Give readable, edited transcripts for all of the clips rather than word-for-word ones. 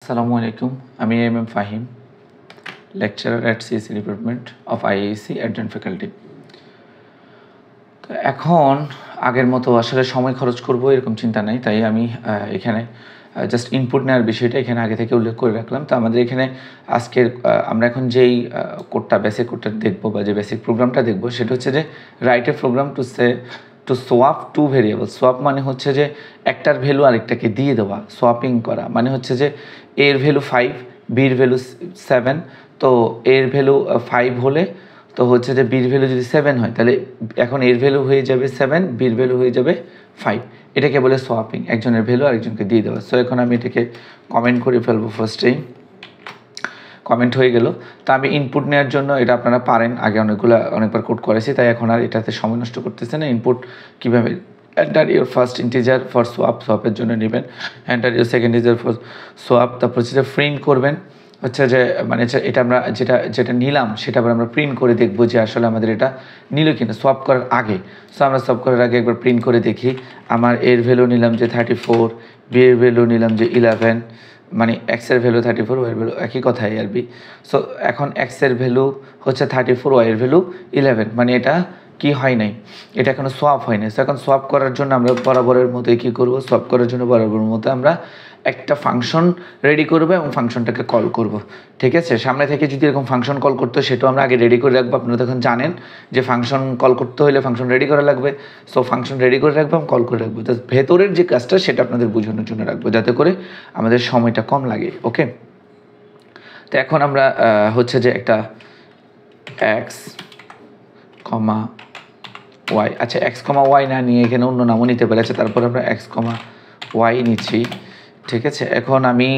আসসালামু আলাইকুম, আমি M Fahim, lecturer at CSC department of ISC adjunct faculty. তো এখন আগের মতো আসলে সময় খরচ করব এরকম চিন্তা নাই, তাই আমি এখানে জাস্ট ইনপুট নেওয়ার বিষয়টা এখানে আগে থেকে উল্লেখ করে রাখলাম। তো আমাদের এখানে আজকের আমরা এখন যেই কোডটা বেসিক কোডটা দেখবো বা যে বেসিক প্রোগ্রামটা দেখবো সেটা হচ্ছে যে write a program to swap two variable. Swap মানে হচ্ছে যে একটার ভ্যালু আরেকটাকে দিয়ে দেওয়া, সোয়াপিং করা মানে হচ্ছে যে এর ভ্যালু 5, বির ভ্যালু 7। তো এর ভ্যালু 5 হলে তো হচ্ছে যে বির ভ্যালু যদি 7 হয় তাহলে এখন এর ভ্যালু হয়ে যাবে 7, বির ভ্যালু হয়ে যাবে 5। এটাকে বলে সোয়াপিং, একজনের ভ্যালু আরেকজনকে দিয়ে দেওয়া। সো এখন আমি এটাকে কমেন্ট করে ফেলবো। ফার্স্টেই কমেন্ট হয়ে গেল। তো আমি ইনপুট নেওয়ার জন্য এটা আপনারা পারেন, আগে অনেকবার কোড করেছি, তাই এখন আর এটাতে সময় নষ্ট করতেছে না। ইনপুট কীভাবে enter your first integer for সোয়াপের জন্য নেবেন, enter your second integer for swap. তারপর সেটা প্রিন্ট করবেন, হচ্ছে যে মানে এটা আমরা যেটা নিলাম সেটা আবার আমরা প্রিন্ট করে দেখবো যে আসলে আমাদের এটা নিল কিনা সোয়াপ করার আগে। সো আমরা সোয়াপ করার আগে একবার প্রিন্ট করে দেখি। আমার এর ভ্যালু নিলাম যে 34, বি এর ভ্যালু নিলাম যে 11, মানে এক্সের ভ্যালু 34, ওয়ের ভ্যালু একই কথাই আর বি। সো এখন এক্সের ভ্যালু হচ্ছে 34, ওয়ের ভ্যালু 11, মানে এটা কি হয় নাই, এটা এখনো সোয়াপ হয় নাই। সো এখন সোয়াপ করার জন্য আমরা বরাবরের মতোই কী করবো, সোয়াপ করার জন্য বরাবরের মতো আমরা একটা ফাংশন রেডি করবো এবং ফাংশনটাকে কল করব। ঠিক আছে, সামনে থেকে যদি এরকম ফাংশন কল করতে হয় সেটাও আমরা আগে রেডি করে রাখবো। আপনারা তখন জানেন যে ফাংশন কল করতে হলে ফাংশন রেডি করা লাগবে। সো ফাংশন রেডি করে রাখবো এবং কল করে রাখবো। তো ভেতরের যে কাজটা সেটা আপনাদের বোঝানোর জন্য রাখবো, যাতে করে আমাদের সময়টা কম লাগে। ওকে, তো এখন আমরা হচ্ছে যে একটা এক্স কমা ওয়াই, আচ্ছা এক্স কমা ওয়াই না নিয়ে এখানে অন্য নামও নিতে পারে। আচ্ছা তারপর আমরা এক্স কমা ওয়াই নিচ্ছি। ঠিক আছে, এখন আমি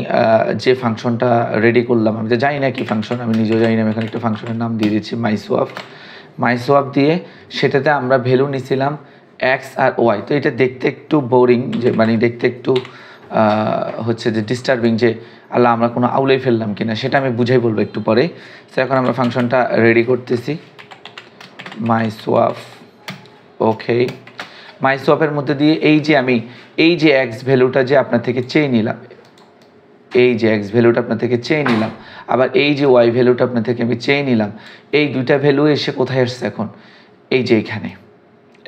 যে ফাংশনটা রেডি করলাম, আমি তো জানি না কি ফাংশন, আমি নিজেও জানি না, আমি এখানে একটা ফাংশনের নাম দিয়ে দিচ্ছি মাইসোয়াপ দিয়ে সেটাতে আমরা ভ্যালু নিছিলাম এক্স আর ওয়াই। তো এটা দেখতে একটু বোরিং, যে মানে দেখতে একটু হচ্ছে যে ডিস্টার্বিং, যে আল্লাহ আমরা কোনো আউলাই ফেললাম কিনা, সেটা আমি বুঝাই বলবো একটু পরে। তো এখন আমরা ফাংশনটা রেডি করতেছি, মাইসোয়াপ। ওকে, মাইসোয়াপের মধ্যে দিয়ে এই যে এক্স ভ্যালুটা যে আপনার থেকে চেয়ে নিলাম, এই যে এক্স ভ্যালুটা আপনার থেকে চেয়ে নিলাম, আবার এই যে ওয়াই ভ্যালুটা আপনার থেকে আমি চেয়ে নিলাম, এই দুইটা ভ্যালু এসে কোথায় আসছে এখন, এই যে এখানে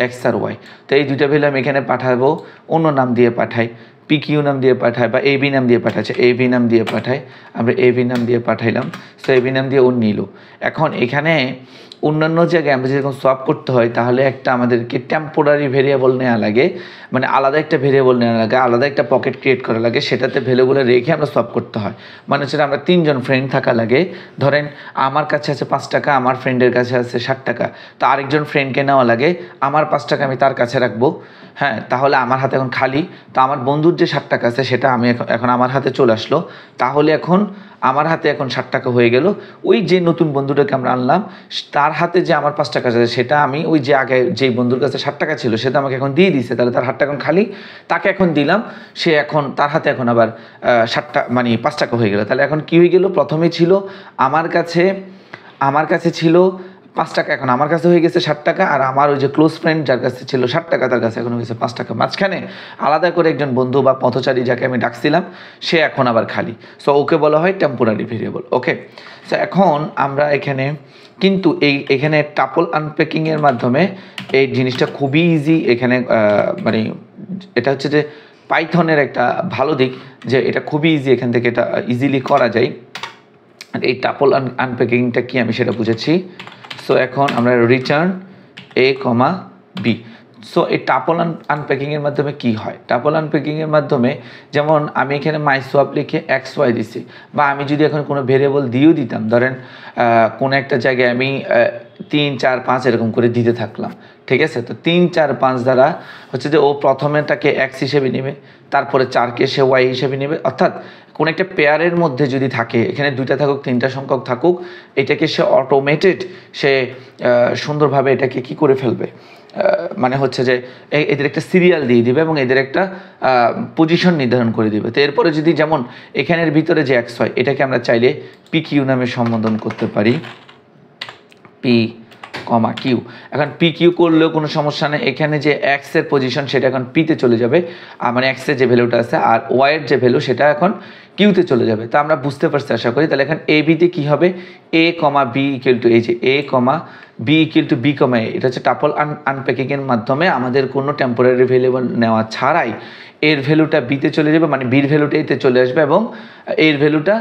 এক্স আর ওয়াই। তো এই দুইটা ভ্যালু আমি এখানে পাঠাবো, অন্য নাম দিয়ে পাঠাই, পিকিউ নাম দিয়ে পাঠাই বা এবি নাম দিয়ে পাঠাচ্ছে, এবি নাম দিয়ে পাঠাই, আমরা এবি নাম দিয়ে পাঠাইলাম। সো এবি নাম দিয়ে ও নিল। এখন এখানে অন্যান্য জায়গায় আমরা যেরকম সোয়াপ করতে হয় তাহলে একটা আমাদেরকে টেম্পোরারি ভেরিয়েবল নেওয়া লাগে, মানে আলাদা একটা ভেরিয়েবল নেওয়া লাগে, আলাদা একটা পকেট ক্রিয়েট করা লাগে, সেটাতে ভ্যালুগুলো রেখে আমরা সোয়াপ করতে হয়। মানে হচ্ছে আমরা 3 জন ফ্রেন্ড থাকা লাগে। ধরেন আমার কাছে আছে 5 টাকা, আমার ফ্রেন্ডের কাছে আছে 60 টাকা, তো আরেকজন ফ্রেন্ডকে নেওয়া লাগে, আমার 5 টাকা আমি তার কাছে রাখবো। হ্যাঁ, তাহলে আমার হাতে এখন খালি, তো আমার বন্ধুর যে 60 টাকা আছে সেটা আমি এখন আমার হাতে চলে আসলো, তাহলে এখন আমার হাতে এখন 60 টাকা হয়ে গেল। ওই যে নতুন বন্ধুটাকে আমরা আনলাম তার হাতে যে আমার 5 টাকা আছে সেটা আমি ওই যে আগে যেই বন্ধুর কাছে 60 টাকা ছিল সেটা আমাকে এখন দিয়ে দিছে, তাহলে তার হাতটা এখন খালি, তাকে এখন দিলাম, সে এখন তার হাতে এখন আবার 5 টাকা হয়ে গেল। তাহলে এখন কি হয়ে গেল, প্রথমে ছিল আমার কাছে ছিল 5 টাকা, এখন আমার কাছে হয়ে গেছে 60 টাকা, আর আমার ওই যে ক্লোজ ফ্রেন্ড যার কাছে ছিল 60 টাকা তার কাছে এখন হয়ে গেছে 5 টাকা। মাঝখানে আলাদা করে একজন বন্ধু বা পথচারী যাকে আমি ডাকছিলাম সে এখন আবার খালি। সো ওকে বলা হয় টেম্পোরারি ভেরিয়েবল। ওকে, সো এখন আমরা এখানে কিন্তু এখানে টাপল আনপ্যাকিংয়ের মাধ্যমে এই জিনিসটা খুবই ইজি। এখানে মানে এটা হচ্ছে যে পাইথনের একটা ভালো দিক, যে এটা খুবই ইজি, এখান থেকে এটা ইজিলি করা যায়। আর এই টাপল আনপ্যাকিংটা কি আমি সেটা বুঝেছি। সো এখন আমরা রিটার্ন এ কমা বি। সো এই টাপল আনপ্যাকিংয়ের মাধ্যমে কি হয়, টাপল আনপ্যাকিংয়ের মাধ্যমে যেমন আমি এখানে মাইসোয়াপ লিখে এক্স ওয়াই দিছি, বা আমি যদি এখন কোনো ভেরিয়েবল দিয়েও দিতাম, ধরেন কোনো একটা জায়গায় আমি 3, 4, 5 এরকম করে দিতে থাকলাম। ঠিক আছে, তো 3, 4, 5 দ্বারা হচ্ছে যে ও প্রথমেটাকে এক্স হিসেবে নেবে, তারপরে 4কে সে ওয়াই হিসেবে নেবে। অর্থাৎ কোনো একটা পেয়ারের মধ্যে যদি থাকে, এখানে 2টা থাকুক 3টা সংখ্যক থাকুক, এটাকে সে অটোমেটেড সে সুন্দরভাবে এটাকে কি করে ফেলবে, মানে হচ্ছে যে এদের একটা সিরিয়াল দিয়ে দিবে এবং এদের একটা পজিশন নির্ধারণ করে দিবে। তো এরপরে যদি যেমন এখানের ভিতরে যে এক্স হয় এটাকে আমরা চাইলে পি কিউ নামে সম্বোধন করতে পারি, পি কমা কিউ। এখন পি কিউ করলেও কোনো সমস্যা নেই, এখানে যে এক্স এর পজিশন সেটা এখন পিতে চলে যাবে, মানে এক্সের যে ভ্যালুটা আছে, আর ওয়াইয়ের যে ভ্যালু সেটা এখন কিউতে চলে যাবে। তা আমরা বুঝতে পারছি আশা করি। তাহলে এখানে এ বিতে কী হবে, এ কমা বি ইকুয়াল টু এই যে এ কমা B equal to B comma এ, এটা হচ্ছে টাপল আনপ্যাকিংয়ের মাধ্যমে আমাদের কোনো টেম্পোরারি ভেরিয়েবল নেওয়া ছাড়াই এর ভ্যালুটা বিতে চলে যাবে, মানে বির ভ্যালুটা এতে চলে আসবে এবং এর ভ্যালুটা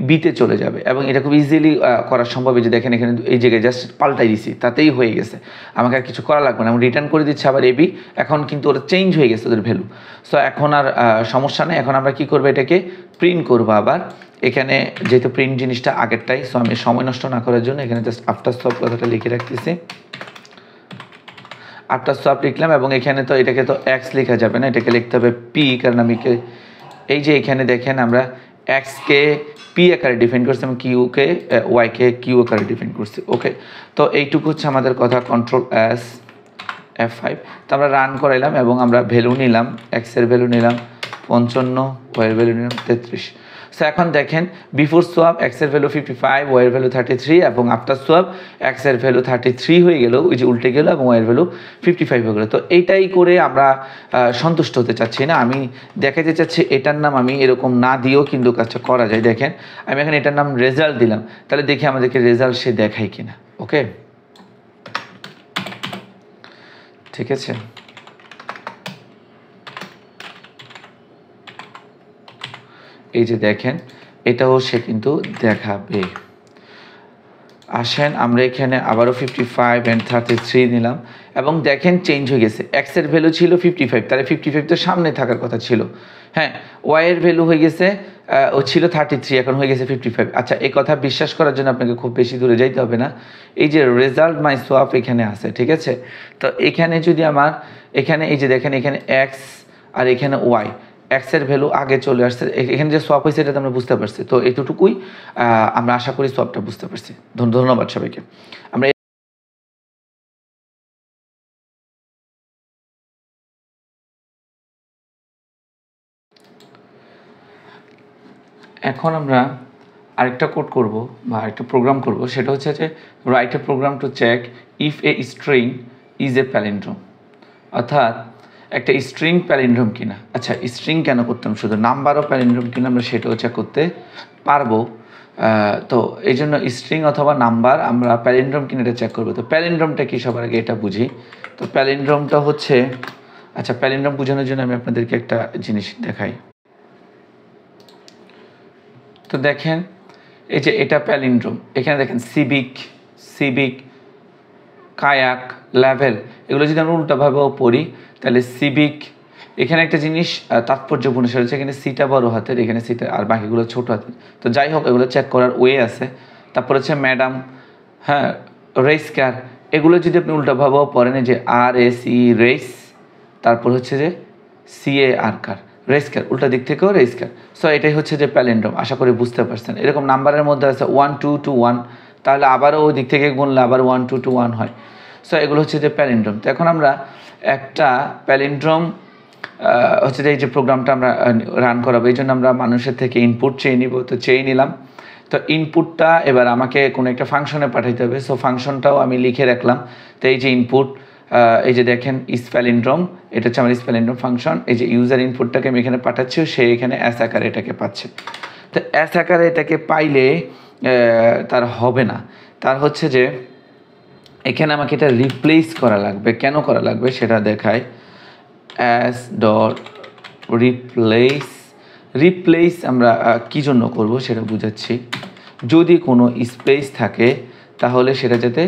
বিতে চলে যাবে। এবং এটা খুব ইজিলি করা সম্ভব। এই যে দেখেন এখানে এই জায়গায় জাস্ট পাল্টাই দিছি, তাতেই হয়ে গেছে, আমাকে আর কিছু করা লাগবে না। আমি রিটার্ন করে দিচ্ছি আবার এবি, এখন কিন্তু ওটা চেঞ্জ হয়ে গেছে ওদের ভ্যালু। সো এখন আর সমস্যা নেই। এখন আমরা কি করবো, এটাকে প্রিন্ট করবো আবার। এখানে যেহেতু প্রিন্ট জিনিসটা আগেরটাই, সো আমি সময় নষ্ট না করার জন্য এখানে জাস্ট আফটার সোয়াপ কথাটা লিখে রাখতেছি। আফটার সোয়াপ লিখলাম এবং এখানে তো এটাকে তো এক্স লেখা যাবে না, এটাকে লিখতে হবে পি, কারণ আমি এই যে এখানে দেখেন আমরা এক্সকে পি আকারে ডিফাইন করছি এবং কিউকে ওয়াইকে কিউ আকারে ডিফাইন করছি। ওকে, তো এইটুকু হচ্ছে আমাদের কথা। কন্ট্রোল এস F5, তো আমরা রান করাইলাম এবং আমরা ভ্যালু নিলাম, এক্সের ভ্যালু নিলাম 55, ওয়াইয়ের ভ্যালু নিলাম 33। সো এখন দেখেন বিফোর সোয়াপ এক্সের ভ্যালু 55, ওয়াইয়ের ভ্যালু 33 এবং আফটার সোয়াপ এক্সের ভ্যালু 33 হয়ে গেল, ওই যে উল্টে গেল, এবং ওয়াইয়ের ভ্যালু 55 হয়ে গেলো। তো এইটাই করে আমরা সন্তুষ্ট হতে চাচ্ছি না, আমি দেখাতে চাচ্ছি এটার নাম আমি এরকম না দিয়েও কিন্তু কাজটা করা যায়। দেখেন আমি এখন এটার নাম রেজাল্ট দিলাম, তাহলে দেখি আমাদেরকে রেজাল্ট সে দেখায় কিনা। ওকে, ঠিক আছে। এই যে দেখেন এটাও সে কিন্তু দেখাবে। আসেন আমরা এখানে আবারও 55 and 33 নিলাম এবং দেখেন চেঞ্জ হয়ে গেছে। এক্সের ভ্যালু ছিল 55, তাহলে 55 তো সামনে থাকার কথা ছিল। হ্যাঁ, ওয়াইয়ের ভ্যালু হয়ে গেছে, ও ছিল 33, এখন হয়ে গেছে 55। আচ্ছা, এই কথা বিশ্বাস করার জন্য আপনাকে খুব বেশি দূরে যাইতে হবে না। এই যে রেজাল্ট মাই সোয়াপ এখানে আছে, ঠিক আছে। তো এখানে যদি আমার এখানে এই যে দেখেন এখানে এক্স আর এখানে ওয়াই, এক্সের ভ্যালু আগে চলে আসছে, এখানে যে সোয়াপ হয়েছে এটা তো আমরা বুঝতে পারছি। তো এতটুকুই আমরা আশা করি সোয়াপটা বুঝতে পারছি। ধন্যবাদ সবাইকে। আমরা এখন আমরা আরেকটা কোড করব বা আরেকটা প্রোগ্রাম করব, সেটা হচ্ছে যে write a program to check if a string is a palindrome, অর্থাৎ একটা স্ট্রিং প্যালিন্ড্রোম কিনা। আচ্ছা, স্ট্রিং কেন করতাম, শুধু নাম্বারও প্যালিন্ড্রোম কিনা আমরা সেটাও চেক করতে পারবো। তো এই জন্য স্ট্রিং অথবা নাম্বার আমরা প্যালিন্ড্রোম কিনা এটা চেক করবো। তো প্যালিন্ড্রোমটা কি সবার আগে এটা বুঝি। তো প্যালিন্ড্রোমটা হচ্ছে, আচ্ছা প্যালিন্ড্রোম বোঝানোর জন্য আমি আপনাদেরকে একটা জিনিস দেখাই। তো দেখেন এই যে এটা প্যালিন্ড্রোম, এখানে দেখেন সিভিক, কায়াক, লেভেল, এগুলো যদি আমরা উল্টাভাবেও পড়ি তাহলে সিভিক, এখানে একটা জিনিস তাৎপর্যপূর্ণ, সেটা হচ্ছে এখানে সিটা বড় হাতের, এখানে সিটা, আর বাকিগুলো ছোট হাতের। তো যাই হোক, এগুলো চেক করার ওয়ে আছে। তারপর হচ্ছে ম্যাডাম, হ্যাঁ, রেসকার, এগুলো যদি আপনি উল্টাভাবেও পড়েন, যে RSE রেস, তারপর হচ্ছে যে CAR কার, রেসকার, উল্টা দিক থেকেও রেসকার। সো এটাই হচ্ছে যে প্যালিন্ড্রোম, আশা করি বুঝতে পারছেন। এরকম নাম্বারের মধ্যে আছে 1 2 2 1, তাহলে আবারও ওই দিক থেকে গুনলে আবার 1 2 2 1 হয়। সো এগুলো হচ্ছে যে প্যালিন্ড্রোম। তো এখন আমরা একটা প্যালিন্ড্রোম হচ্ছে যে এই যে প্রোগ্রামটা আমরা রান করাবো, এই জন্য আমরা মানুষের থেকে ইনপুট চেয়ে নিব। তো চেয়ে নিলাম, তো ইনপুটটা এবার আমাকে কোনো একটা ফাংশনে পাঠাইতে হবে। সো ফাংশনটাও আমি লিখে রাখলাম। তো এই যে ইনপুট, এই যে দেখেন ইস প্যালিন্ড্রোম, এটা হচ্ছে আমার ইস প্যালিন্ড্রোম ফাংশন। এই যে ইউজার ইনপুটটাকে আমি এখানে পাঠাচ্ছি, সে এখানে এস আকারে এটাকে পাচ্ছে। তো এস আকারে এটাকে পাইলে তার হবে না, তার হচ্ছে যে এখানে আমাকে এটা রিপ্লেস করা লাগবে। কেন করা লাগবে সেটা দেখায়। অ্যাস ডট রিপ্লেস আমরা কী জন্য করব সেটা বুঝাচ্ছি। যদি কোনো স্পেস থাকে তাহলে সেটা যাতে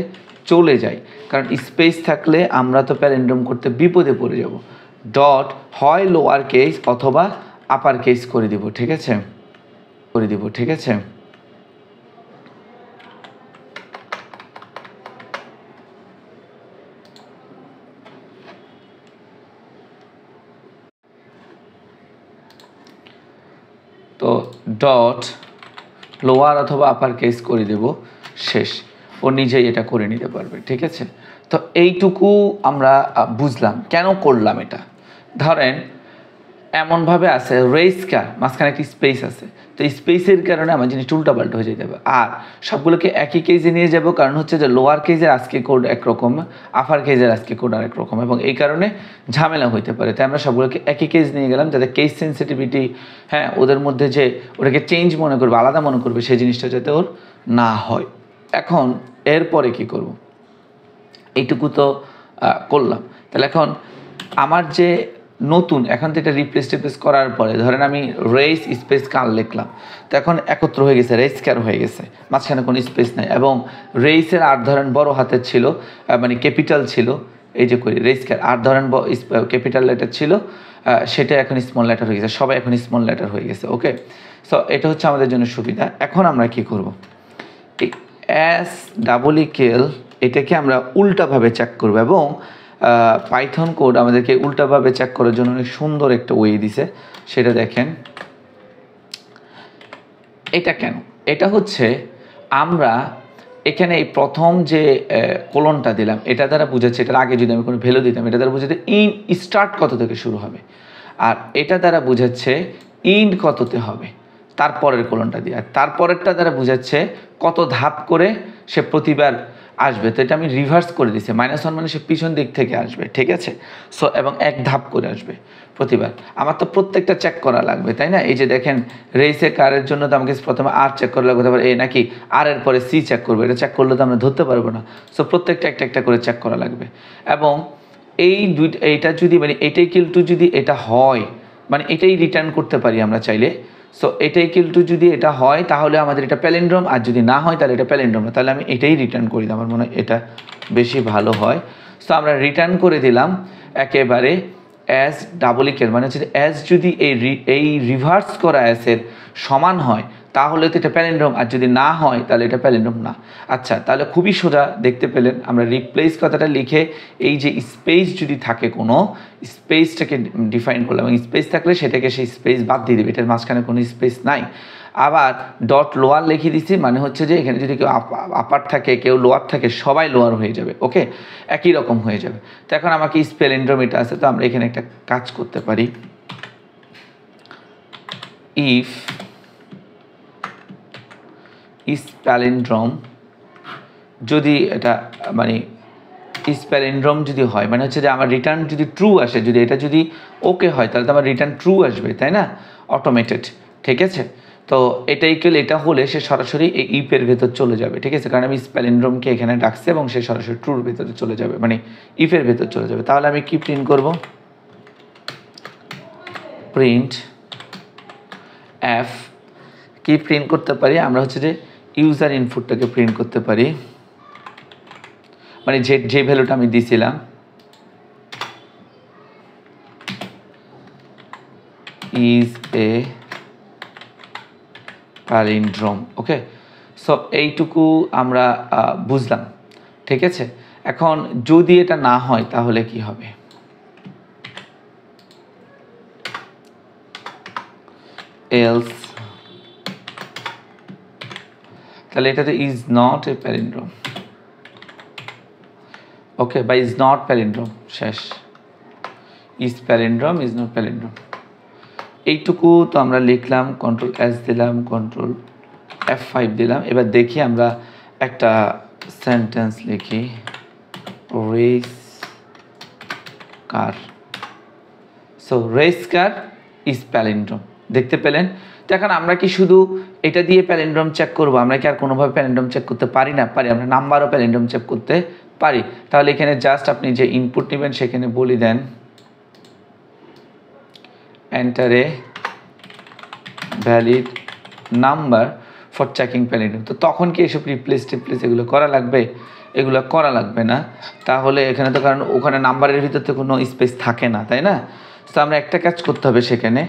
চলে যায়, কারণ স্পেস থাকলে আমরা তো প্যালিন্ড্রোম করতে বিপদে পড়ে যাব। ডট হয় লোয়ার কেস অথবা আপার কেস করে দিব, ঠিক আছে, ঠিক আছে। তো ডট লোয়ার অথবা আপার কেস করে দেব, শেষ, ও নিজেই এটা করে নিতে পারবে, ঠিক আছে। তো এইটুকু আমরা বুঝলাম কেন করলাম এটা। ধরেন এমনভাবে আছে রেস কার মাঝখানে একটি স্পেস আছে, তো স্পেসের কারণে আমার জিনিসটা উল্টাপাল্টা হয়ে যেতে হবে। আর সবগুলোকে একই কেজে নিয়ে যাব, কারণ হচ্ছে যে লোয়ার কেজের আজকে কোড একরকম, আপার কেজের আজকে কোড আরেক রকম, এবং এই কারণে ঝামেলা হইতে পারে। তাই আমরা সবগুলোকে একই কেজ নিয়ে গেলাম, যাতে কেজ সেন্সিটিভিটি, হ্যাঁ, ওদের মধ্যে যে ওটাকে চেঞ্জ মনে করবে, আলাদা মনে করবে, সেই জিনিসটা যাতে ওর না হয়। এখন এরপরে কি করব, এইটুকু তো করলাম। তাহলে এখন আমার যে নতুন, এখন তো এটা রিপ্লেস করার পরে ধরেন আমি রেস স্পেস কার লিখলাম, তো এখন একত্র হয়ে গেছে, রেস কার হয়ে গেছে, মাঝখানে কোনো স্পেস নাই। এবং রেসের আর ধরেন বড় হাতের ছিল, মানে ক্যাপিটাল ছিল, এই যে করি রেস কার আর ধরেন ক্যাপিটাল লেটার ছিল, সেটা এখন স্মল লেটার হয়ে গেছে, সবাই এখন স্মল লেটার হয়ে গেছে। ওকে, সো এটা হচ্ছে আমাদের জন্য সুবিধা। এখন আমরা কি করব, এই এস ডাবল ইকেল এটাকে আমরা উল্টাভাবে চেক করব, এবং পাইথন কোড আমাদেরকে উল্টাভাবে চেক করার জন্য অনেক সুন্দর একটা ওয়ে দিছে, সেটা দেখেন। এটা কেন, এটা হচ্ছে আমরা এখানে এই প্রথম যে কোলনটা দিলাম, এটা দ্বারা বুঝাচ্ছে, এটার আগে যদি আমি কোনো ভ্যালু দিতাম, এটা দ্বারা বুঝাচ্ছে ইন স্টার্ট কত থেকে শুরু হবে, আর এটা দ্বারা বুঝাচ্ছে ইন্ড কততে হবে তারপরের কোলনটা দিয়ে, আর তারপরেরটা দ্বারা বুঝাচ্ছে কত ধাপ করে সে প্রতিবার আসবে। তো এটা আমি রিভার্স করে দিচ্ছি, -1 মানে সে পিছন দিক থেকে আসবে, ঠিক আছে। সো এবং এক ধাপ করে আসবে প্রতিবার। আমার তো প্রত্যেকটা চেক করা লাগবে, তাই না? এই যে দেখেন রেসে কারের জন্য তো আমাকে প্রথমে আর চেক করা লাগবে, তারপর এ নাকি আর এর পরে সি চেক করবে, এটা চেক করলে তো আমরা ধরতে পারবো না। সো প্রত্যেকটা একটা একটা করে চেক করা লাগবে। এবং এই এইটা যদি মানে এটাই কিন্তু যদি এটা হয়, মানে এটাই রিটার্ন করতে পারি আমরা চাইলে। সো এটাই কিন্তু যদি এটা হয় তাহলে আমাদের এটা প্যালিন্ড্রোম, আর যদি না হয় তাহলে এটা প্যালিন্ড্রোম না, তাহলে আমি এটাই রিটার্ন করি, আমার মনে হয় এটা বেশি ভালো হয়। সো আমরা রিটার্ন করে দিলাম একেবারে অ্যাস ডাবল ইকেল, মানে হচ্ছে অ্যাস যদি এই রিভার্স করা অ্যাসের সমান হয় তাহলে তো এটা প্যালিন্ড্রোম, আর যদি না হয় তাহলে এটা প্যালিন্ড্রোম না। আচ্ছা, তাহলে খুবই সোজা, দেখতে পেলেন আমরা রিপ্লেস কথাটা লিখে এই যে স্পেস যদি থাকে কোনো স্পেসটাকে ডিফাইন করলাম, এবং স্পেস থাকলে সেটাকে সেই স্পেস বাদ দিয়ে দেবে, এটার মাঝখানে কোনো স্পেস নাই। আবার ডট লোয়ার লিখে দিচ্ছি, মানে হচ্ছে যে এখানে যদি কেউ আপার থাকে কেউ লোয়ার থাকে সবাই লোয়ার হয়ে যাবে, ওকে, একই রকম হয়ে যাবে। তো এখন আমাকে প্যালিন্ড্রোম এটা আছে, তো আমরা এখানে একটা কাজ করতে পারি, ইফ প্যালিন্ড্রোম যদি এটা মানে প্যালিন্ড্রোম যদি হয়, মানে হচ্ছে যে আমার রিটার্ন যদি ট্রু আসে, যদি এটা যদি ওকে হয় তাহলে তো আমার রিটার্ন ট্রু আসবে, তাই না, অটোমেটেড, ঠিক আছে। তো এটা ইকুয়াল এটা হলে সে সরাসরি এই ইফের ভেতর চলে যাবে, ঠিক আছে, কারণ আমি প্যালিন্ড্রোমকে এখানে ডাকছি এবং সে সরাসরি ট্রুর ভেতরে চলে যাবে, মানে ইফের ভেতর চলে যাবে। তাহলে আমি কি প্রিন্ট করব, প্রিন্ট এফ, কি প্রিন্ট করতে পারি আমরা, হচ্ছে যে ইউজার ইনপুটটাকে প্রিন্ট করতে পারি, মানে যে ভ্যালুটা আমি দিয়েছিলাম, is a palindrome. Okay, so এইটুকু আমরা বুঝলাম, ঠিক আছে। এখন যদি এটা না হয় তাহলে কি হবে, এলস, তাহলে এটাতে ইজ নট এ প্যালিন্ড্রোম, ওকে, বা ইজ নট প্যালিন্ড্রোম, শেষ, is palindrome, is not palindrome, এইটুকু তো আমরা লিখলাম, কন্ট্রোল এস দিলাম, কন্ট্রোল F5 দিলাম। এবার দেখি আমরা একটা সেন্টেন্স লিখি, race car, so race car is palindrome, দেখতে পেলেন। তো এখন আমরা কি শুধু এটা দিয়ে প্যালিন্ড্রোম চেক করবো, আমরা কি আর কোনোভাবে প্যালিন্ড্রোম চেক করতে পারি না? পারি, আমরা নাম্বারও প্যালিন্ড্রোম চেক করতে পারি। তাহলে এখানে জাস্ট আপনি যে ইনপুট নেবেন সেখানে বলে দেন enter a valid number for checking palindrome. তো তখন কি এসব রিপ্লেস এগুলো করা লাগবে? এগুলো করা লাগবে না। তাহলে এখানে তো, কারণ ওখানে নাম্বারের ভিতর তো কোনো স্পেস থাকে না, তাই না? তো আমরা একটা কাজ করতে হবে, সেখানে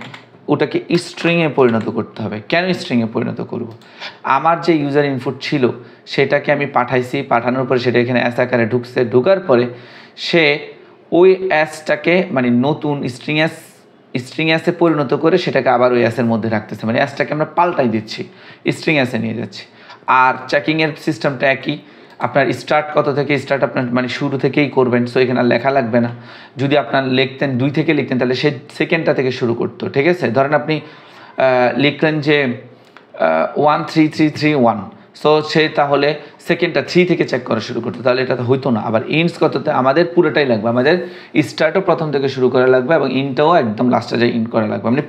ওটাকে স্ট্রিংয়ে পরিণত করতে হবে। কেন স্ট্রিংয়ে পরিণত করব? আমার যে ইউজার ইনপুট ছিল সেটাকে আমি পাঠাইছি, পাঠানোর পরে সেটা এখানে অ্যাস আকারে ঢুকছে, ঢুকার পরে সে ওই অ্যাসটাকে মানে নতুন স্ট্রিং অ্যাসে পরিণত করে সেটাকে আবার ওই অ্যাসের মধ্যে রাখতেছে, মানে অ্যাসটাকে আমরা পাল্টাই দিচ্ছি, স্ট্রিং অ্যাসে নিয়ে যাচ্ছি। আর চেকিংয়ের সিস্টেমটা একই, আপনার স্টার্ট কত থেকে স্টার্ট আপনার মানে শুরু থেকেই করবেন, সো এখানে আর লেখা লাগবে না। যদি আপনার লিখতেন 2 থেকে লিখতেন তাহলে সে সেকেন্ডটা থেকে শুরু করতো, ঠিক আছে। ধরেন আপনি লিখলেন যে 13331, সো সে তাহলে সেকেন্ডটা 3 থেকে চেক করা শুরু করতো, তাহলে এটা তো হইতো না। আবার ইন্টস কততে, আমাদের পুরোটাই লাগবে, আমাদের স্টার্টও প্রথম থেকে শুরু করা লাগবে এবং ইনটাও একদম লাস্টে যায় ইন্ট করা লাগবে, মানে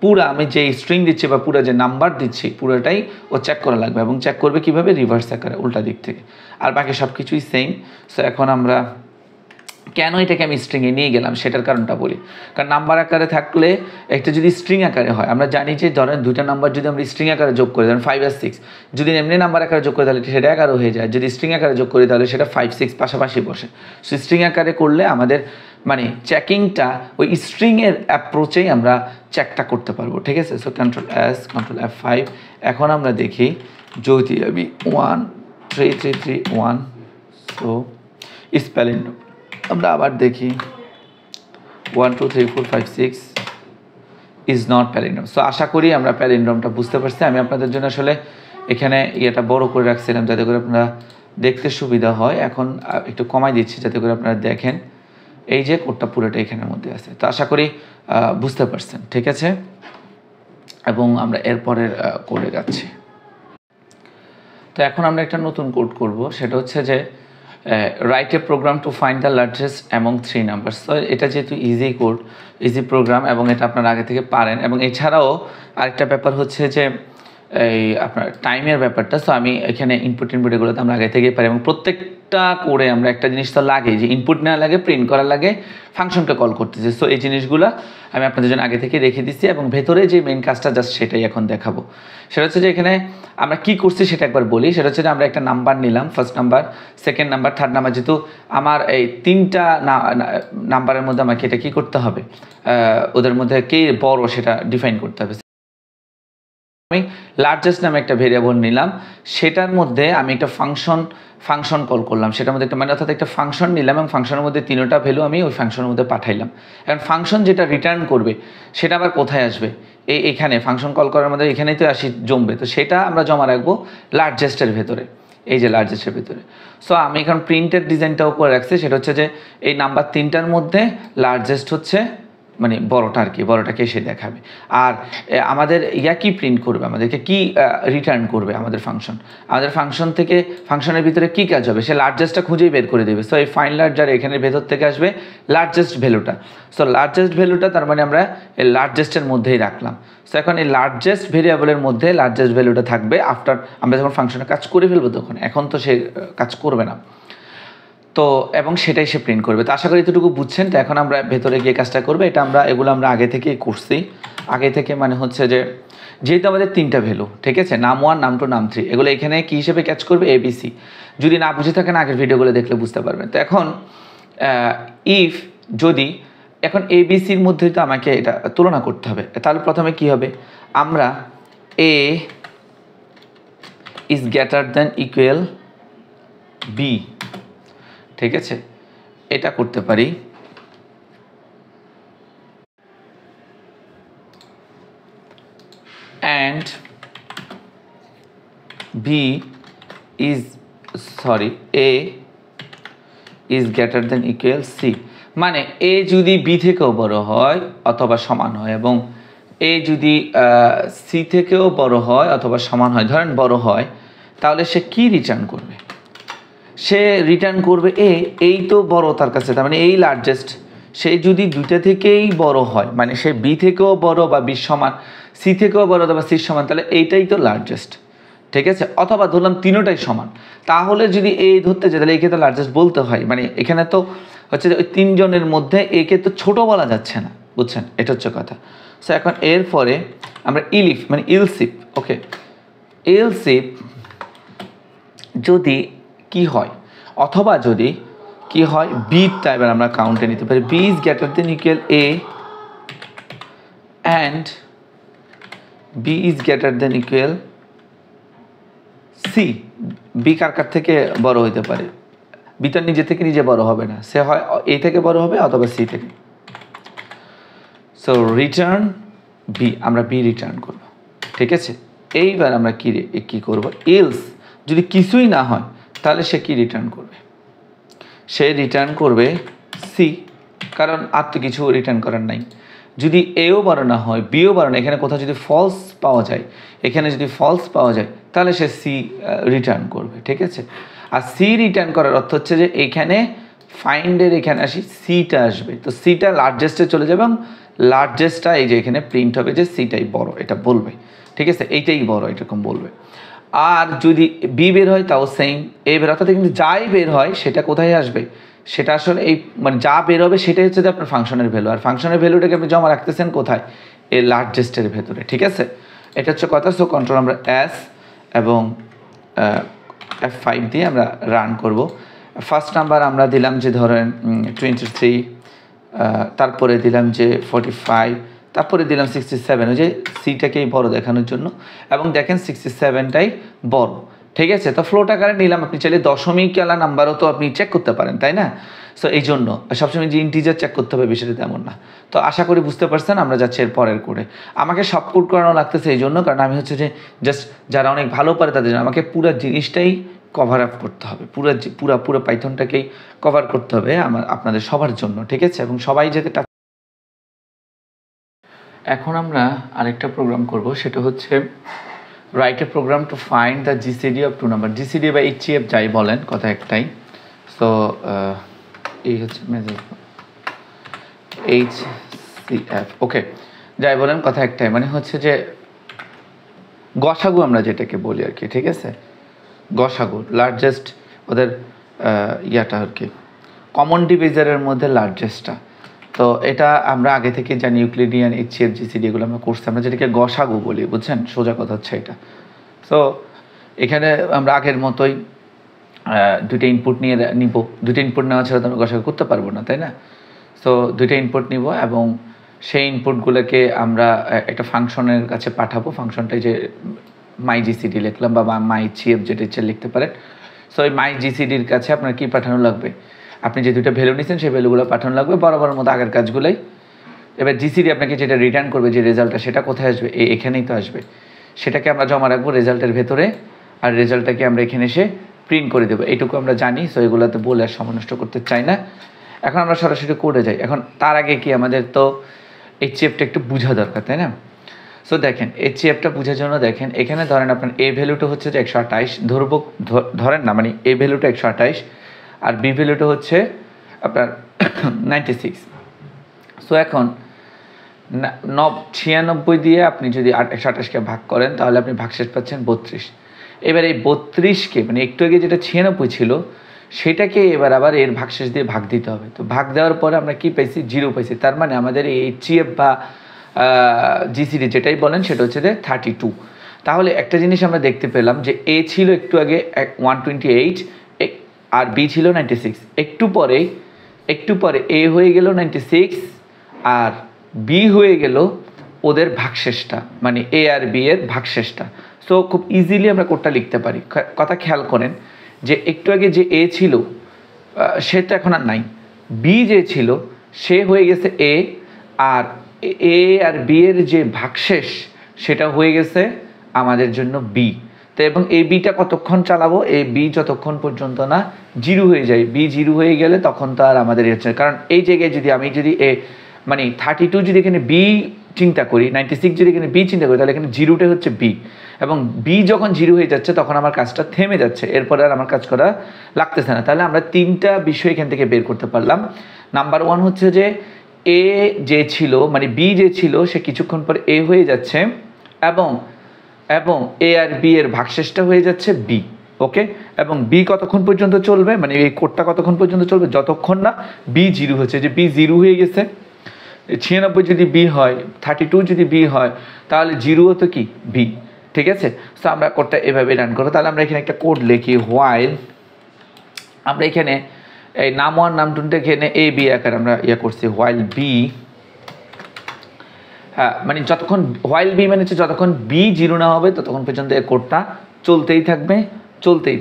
পুরা আমি যে স্ট্রিং দিচ্ছি বা পুরো যে নাম্বার দিচ্ছি পুরোটাই ও চেক করা লাগবে। এবং চেক করবে কিভাবে, রিভার্স আকারে, উল্টা দিক থেকে। আর বাকি সব কিছুই সেম। সো এখন আমরা কেন এটাকে আমি স্ট্রিংয়ে নিয়ে গেলাম সেটার কারণটা বলি। কারণ নাম্বার আকারে থাকলে একটা যদি স্ট্রিং আকারে হয়, আমরা জানি যে ধরেন 2টা নাম্বার যদি আমরা স্ট্রিং আকারে যোগ করি, ধরেন 5 আর 6, যদি এমনি নাম্বার আকারে যোগ করি তাহলে সেটা 11 হয়ে যায়। যদি স্ট্রিং আকারে যোগ করি তাহলে সেটা 5 6 পাশাপাশি বসে। সো স্ট্রিং আকারে করলে আমাদের মানে চেকিংটা ওই স্ট্রিংয়ের অ্যাপ্রোচেই আমরা চেকটা করতে পারবো, ঠিক আছে। So Ctrl+S Ctrl+F5। এখন আমরা দেখি যদি আমি 13331, সো স্পেলিং আমরা আবার দেখি 1 2 3 4 5 6 ইজ নট প্যালিন্ড্রোম। সো আশা করি আমরা প্যালিন্ড্রোমটা বুঝতে পারছি। আমি আপনাদের জন্য আসলে এখানে ইয়েটা বড় করে রাখছিলাম যাতে করে আপনারা দেখতে সুবিধা হয়। এখন একটু কমাই দিচ্ছি যাতে করে আপনারা দেখেন এই যে কোডটা পুরোটা এখানের মধ্যে আছে। তো আশা করি বুঝতে পারছেন, ঠিক আছে। এবং আমরা এরপরের কোডে যাচ্ছি। তো এখন আমরা একটা নতুন কোড করব, সেটা হচ্ছে যে write a program to find the largest among 3 numbers. তো এটা যেহেতু ইজি কোড, ইজি প্রোগ্রাম এবং এটা আপনারা আগে থেকে পারেন। এবং এছাড়াও আরেকটা ব্যাপার হচ্ছে যে এই আপনার টাইমের ব্যাপারটা। সো আমি এখানে ইনপুট এগুলোতে আমরা আগে থেকেই পারি এবং প্রত্যেকটা করে আমরা একটা জিনিস তো লাগে যে ইনপুট নেওয়া লাগে, প্রিন্ট করা লাগে, ফাংশনকে কল করতেছে। সো এই জিনিসগুলো আমি আপনাদের জন্য আগে থেকে রেখে দিচ্ছি এবং ভেতরে যে মেইন কাজটা জাস্ট সেটাই এখন দেখাবো। সেটা হচ্ছে যে এখানে আমরা কি করছি সেটা একবার বলি। সেটা হচ্ছে যে আমরা একটা নাম্বার নিলাম, first number, second number, third number. যেহেতু আমার এই 3টা নাম্বারের মধ্যে আমাকে এটা কী করতে হবে, ওদের মধ্যে কে বড় সেটা ডিফাইন করতে হবে। আমি লার্জেস্ট নামে একটা ভেরিয়েবল নিলাম, সেটার মধ্যে আমি একটা ফাংশন কল করলাম, সেটার মধ্যে একটা মানে অর্থাৎ একটা ফাংশন নিলাম এবং ফাংশনের মধ্যে 3টা ভ্যালু আমি ওই ফাংশনের মধ্যে পাঠাইলাম। এখন ফাংশন যেটা রিটার্ন করবে সেটা আবার কোথায় আসবে, এখানে ফাংশন কল করার মধ্যে এখানেই তো জমবে। তো সেটা আমরা জমা রাখবো লার্জেস্টের ভেতরে, এই যে লার্জেস্টের ভেতরে। সো আমি এখন প্রিন্টের ডিজাইনটাও করে রাখছি, সেটা হচ্ছে যে এই নাম্বার 3টার মধ্যে লার্জেস্ট হচ্ছে মানে বড়টা আর কি, বড়টাকে এসে দেখাবে। আর আমাদের কি প্রিন্ট করবে, আমাদেরকে কি রিটার্ন করবে আমাদের ফাংশন থেকে, ফাংশনের ভিতরে কি কাজ হবে, সে লার্জেস্টটা খুঁজেই বের করে দেবে। সো এই ফাইন লার্জার এখানের ভেতর থেকে আসবে লার্জেস্ট ভ্যালুটা। সো লার্জেস্ট ভ্যালুটা তার মানে আমরা এই লার্জেস্টের মধ্যেই রাখলাম। সো এখন এই লার্জেস্ট ভেরিয়েবলের মধ্যে লার্জেস্ট ভ্যালুটা থাকবে আফটার আমরা যখন ফাংশনে কাজ করে ফেলবো তখন। এখন তো সে কাজ করবে না, তো এবং সেটাই সে প্রিন্ট করবে। তো আশা করি এতটুকু বুঝছেন। তো এখন আমরা ভেতরে গিয়ে কাজটা করবে। এটা এগুলো আমরা আগে থেকেই করছি, আগে থেকে মানে হচ্ছে যে যেহেতু আমাদের 3টা ভ্যালু, ঠিক আছে, নাম 1 নাম 2 নাম 3, এগুলো এখানে কী হিসেবে ক্যাচ করবে, ABC। যদি না বুঝে থাকেন আগের ভিডিওগুলো দেখলে বুঝতে পারবেন। তো এখন ইফ যদি এখন ABCর মধ্যে তো আমাকে এটা তুলনা করতে হবে, তাহলে প্রথমে কি হবে, আমরা A is greater than equal B, ঠিক আছে, এটা করতে পারি। And A is greater than equal C, মানে A যদি B থেকেও বড় হয় অথবা সমান হয় এবং A যদি C থেকেও বড় হয় অথবা সমান হয়, ধরেন বড় হয়, তাহলে সে কি রিটার্ন করবে, সে রিটার্ন করবে এই তো বড় তার কাছে, তার মানে এই লার্জেস্ট। সে যদি 2টা থেকেই বড় হয়, মানে সে B থেকেও বড় বা B সমান, C থেকেও বড় অথবা C সমান, তাহলে এইটাই তো লার্জেস্ট, ঠিক আছে। অথবা ধরলাম 3টাই সমান, তাহলে যদি ধরতে যায় তাহলে একে তো লার্জেস্ট বলতে হয়। মানে এখানে তো হচ্ছে যে ওই 3 জনের মধ্যে একে তো ছোট বলা যাচ্ছে না, বুঝছেন, এটা হচ্ছে কথা। সো এখন এরপরে আমরা ইলসিফ, ওকে, ইলসিফ যদি কি হয় অথবা যদি কি হয় বিটা, এবার আমরা কাউন্টে নিতে পারি, B is greater than equal A and B is greater than equal C। B কার থেকে বড় হইতে পারে, B তো নিজে থেকে নিজে বড় হবে না, সে হয় A থেকে বড় হবে অথবা C থেকে। সো রিটার্ন B, আমরা B রিটার্ন করব, ঠিক আছে। এইবার আমরা কি করব, এলস যদি কিছুই না হয় তাহলে সে কি রিটার্ন করবে? সে রিটার্ন করবে সি, কারণ আর তো কিছু রিটার্ন করার নাই। যদি এও বড় না হয় বিও বড় না, এখানে কোথাও যদি ফলস পাওয়া যায়, এখানে যদি ফলস পাওয়া যায় তাহলে সে সি রিটার্ন করবে, ঠিক আছে। আর সি রিটার্ন করার অর্থ হচ্ছে যে এখানে ফাইন্ডের এখানে আসি সিটা আসবে, তো সিটা লার্জেস্টে চলে যাবে এবং লার্জেস্টটা এই যে এখানে প্রিন্ট হবে যে সিটাই বড়, এটা বলবে, ঠিক আছে, এইটাই বড় এরকম বলবে। আর যদি বি বের হয় তাও সেম, এ বের অর্থাৎ কিন্তু যাই বের হয় সেটা কোথায় আসবে, সেটা আসলে এই মানে যা বের হবে সেটাই হচ্ছে যে আপনার ফাংশনের ভ্যালু, আর ফাংশনের ভ্যালুটাকে আপনি জমা রাখতেছেন কোথায়, এই লার্জেস্টের ভেতরে, ঠিক আছে। এটা হচ্ছে কথা। সো কন্ট্রোল আমরা এস এবং F5 দিয়ে আমরা রান করব। ফার্স্ট নাম্বার আমরা দিলাম যে ধরেন 23, তারপরে দিলাম যে 45, তারপরে দিলাম 67, ওই যে সিটাকেই বড় দেখানোর জন্য, এবং দেখেন 67টাই বড়, ঠিক আছে। তো ফ্লোট আকারে নিলাম, আপনি চাইলে দশমিক আলা নাম্বারও তো আপনি চেক করতে পারেন, তাই না। সো এই জন্য সবসময় যে ইন্টিজার চেক করতে হবে বিষয়টা তেমন না। তো আশা করি বুঝতে পারছেন। আমরা যাচ্ছি এর পরের কোডে। আমাকে সব কোড করানো লাগতেছে এই জন্য, কারণ আমি হচ্ছে যে জাস্ট যারা অনেক ভালো পারে তাদের জন্য আমাকে পুরো জিনিসটাই কভার আপ করতে হবে, পুরো পাইথনটাকেই কভার করতে হবে আপনাদের সবার জন্য, ঠিক আছে, এবং সবাই যাতে। এখন আমরা আরেকটা প্রোগ্রাম করব, সেটা হচ্ছে write a program to find the GCD of two number. GCD বা এইচসিএফ যাই বলেন, কথা একটাই। সো এই হচ্ছে মেজর এইচসিএফ, ওকে, যাই বলেন কথা একটাই, মানে হচ্ছে যে গসাগু আমরা যেটাকে বলি আর কি, ঠিক আছে, গসাগু লার্জেস্ট ওদের ইয়াটা আর কি, কমন ডিভিজারের মধ্যে লার্জেস্টটা। তো এটা আমরা আগে থেকে জানি, ইউক্লিডিয়ান, এইচসিএফ, জিসিডি এগুলো আমরা করছি, আমরা যেটাকে গসাগু বলি, বুঝছেন, সোজা কথা হচ্ছে এটা। সো এখানে আমরা আগের মতোই দুইটা ইনপুট নিয়ে নিব, দুইটা ইনপুট নেওয়া ছাড়া তো আমরা গসাগু করতে পারবো না, তাই না। সো দুইটা ইনপুট নিব এবং সেই ইনপুটগুলোকে আমরা একটা ফাংশনের কাছে পাঠাবো। ফাংশনটাই যে মাই জিসিডি লিখলাম বা মাই এইচসিএফ যেটা ইচ্ছে লিখতে পারেন। সো এই মাই জিসিডির কাছে আপনার কী পাঠানো লাগবে, আপনি যে দুইটা ভ্যালু নিয়েছেন সেই ভ্যালুগুলো পাঠানো লাগবে, বরাবর মতো আগের কাজগুলোই। এবার জিসিডি আপনাকে যেটা রিটার্ন করবে, যে রেজাল্টটা, সেটা কোথায় আসবে, এখানেই তো আসবে। সেটাকে আমরা জমা রাখবো রেজাল্টের ভেতরে, আর রেজাল্টটাকে আমরা এখানে এসে প্রিন্ট করে দেবো, এইটুকু আমরা জানি। সো এগুলোতে বলে আর সময় নষ্ট করতে চাই না। এখন আমরা সরাসরি কোডে যাই। এখন তার আগে কি আমাদের তো এইচসিএফটা একটু বোঝা দরকার, তাই না। সো দেখেন এইচসিএফটা বোঝার জন্য দেখেন এখানে ধরেন আপনার এ ভ্যালুটা হচ্ছে যে 128 ধরবো, ধরেন না, মানে এ ভ্যালুটা 128 আর বি ভ্যালুটা হচ্ছে আপনার 96। সো এখন 96 দিয়ে আপনি যদি 128কে ভাগ করেন তাহলে আপনি ভাগশেষ পাচ্ছেন 32। এবার এই 32কে, মানে একটু আগে যেটা 96 ছিল সেটাকে এবার আবার এর ভাগশেষ দিয়ে ভাগ দিতে হবে। তো ভাগ দেওয়ার পরে আমরা কি পাইছি, 0 পাইছি। তার মানে আমাদের এই এইচসিএফ বা জিসিডি যেটাই বলেন সেটা হচ্ছে যে 32। তাহলে একটা জিনিস আমরা দেখতে পেলাম যে এ ছিল একটু আগে 128 আর বি ছিল 96, একটু পরে এ হয়ে গেল 96 আর বি হয়ে গেল ওদের ভাগশেষটা, মানে এ আর বি এর ভাগশেষটা। সো খুব ইজিলি আমরা কোডটা লিখতে পারি। কথা খেয়াল করেন যে একটু আগে যে এ ছিল সে তো এখন আর নাই, বি যে ছিল সে হয়ে গেছে এ, আর এ আর বি এর যে ভাগশেষ সেটা হয়ে গেছে আমাদের জন্য বি। তো এবং এই বিটা কতক্ষণ চালাবো, এই বি যতক্ষণ পর্যন্ত না 0 হয়ে যায়। বি 0 হয়ে গেলে তখন তো আর আমাদের হচ্ছে, কারণ এই জায়গায় যদি আমি যদি এ মানে 32 যদি এখানে বি চিন্তা করি, 96 যদি এখানে বি চিন্তা করি, তাহলে এখানে 0টা হচ্ছে বি, এবং বি যখন 0 হয়ে যাচ্ছে তখন আমার কাজটা থেমে যাচ্ছে, এরপরে আর আমার কাজ করা লাগতেছে না। তাহলে আমরা 3টা বিষয় এখান থেকে বের করতে পারলাম। নাম্বার 1 হচ্ছে যে এ যে ছিল, মানে বি যে ছিল সে কিছুক্ষণ পর এ হয়ে যাচ্ছে, এবং এ আর বি এর ভাগশেষটা হয়ে যাচ্ছে বি, ওকে। এবং বি কতক্ষণ পর্যন্ত চলবে, মানে এই কোডটা কতক্ষণ পর্যন্ত চলবে, যতক্ষণ না বি 0 হচ্ছে। যে বি 0 হয়ে গেছে, 96 যদি বি হয়, 32 যদি বি হয়, তাহলে 0 তো কি বি, ঠিক আছে। তো আমরা কোডটা এভাবে রান করবো। তাহলে আমরা এখানে একটা কোড লিখি, হোয়াইল, আমরা এখানে এই নাম 1 নাম 2টা এখানে এ বি আকারে আমরা করছি, হোয়াইল বি, হ্যাঁ, মানে যতক্ষণ হোয়াইল বি মানে হচ্ছে যতক্ষণ বি 0 না হবে ততক্ষণ পর্যন্ত এই কোডটা চলতেই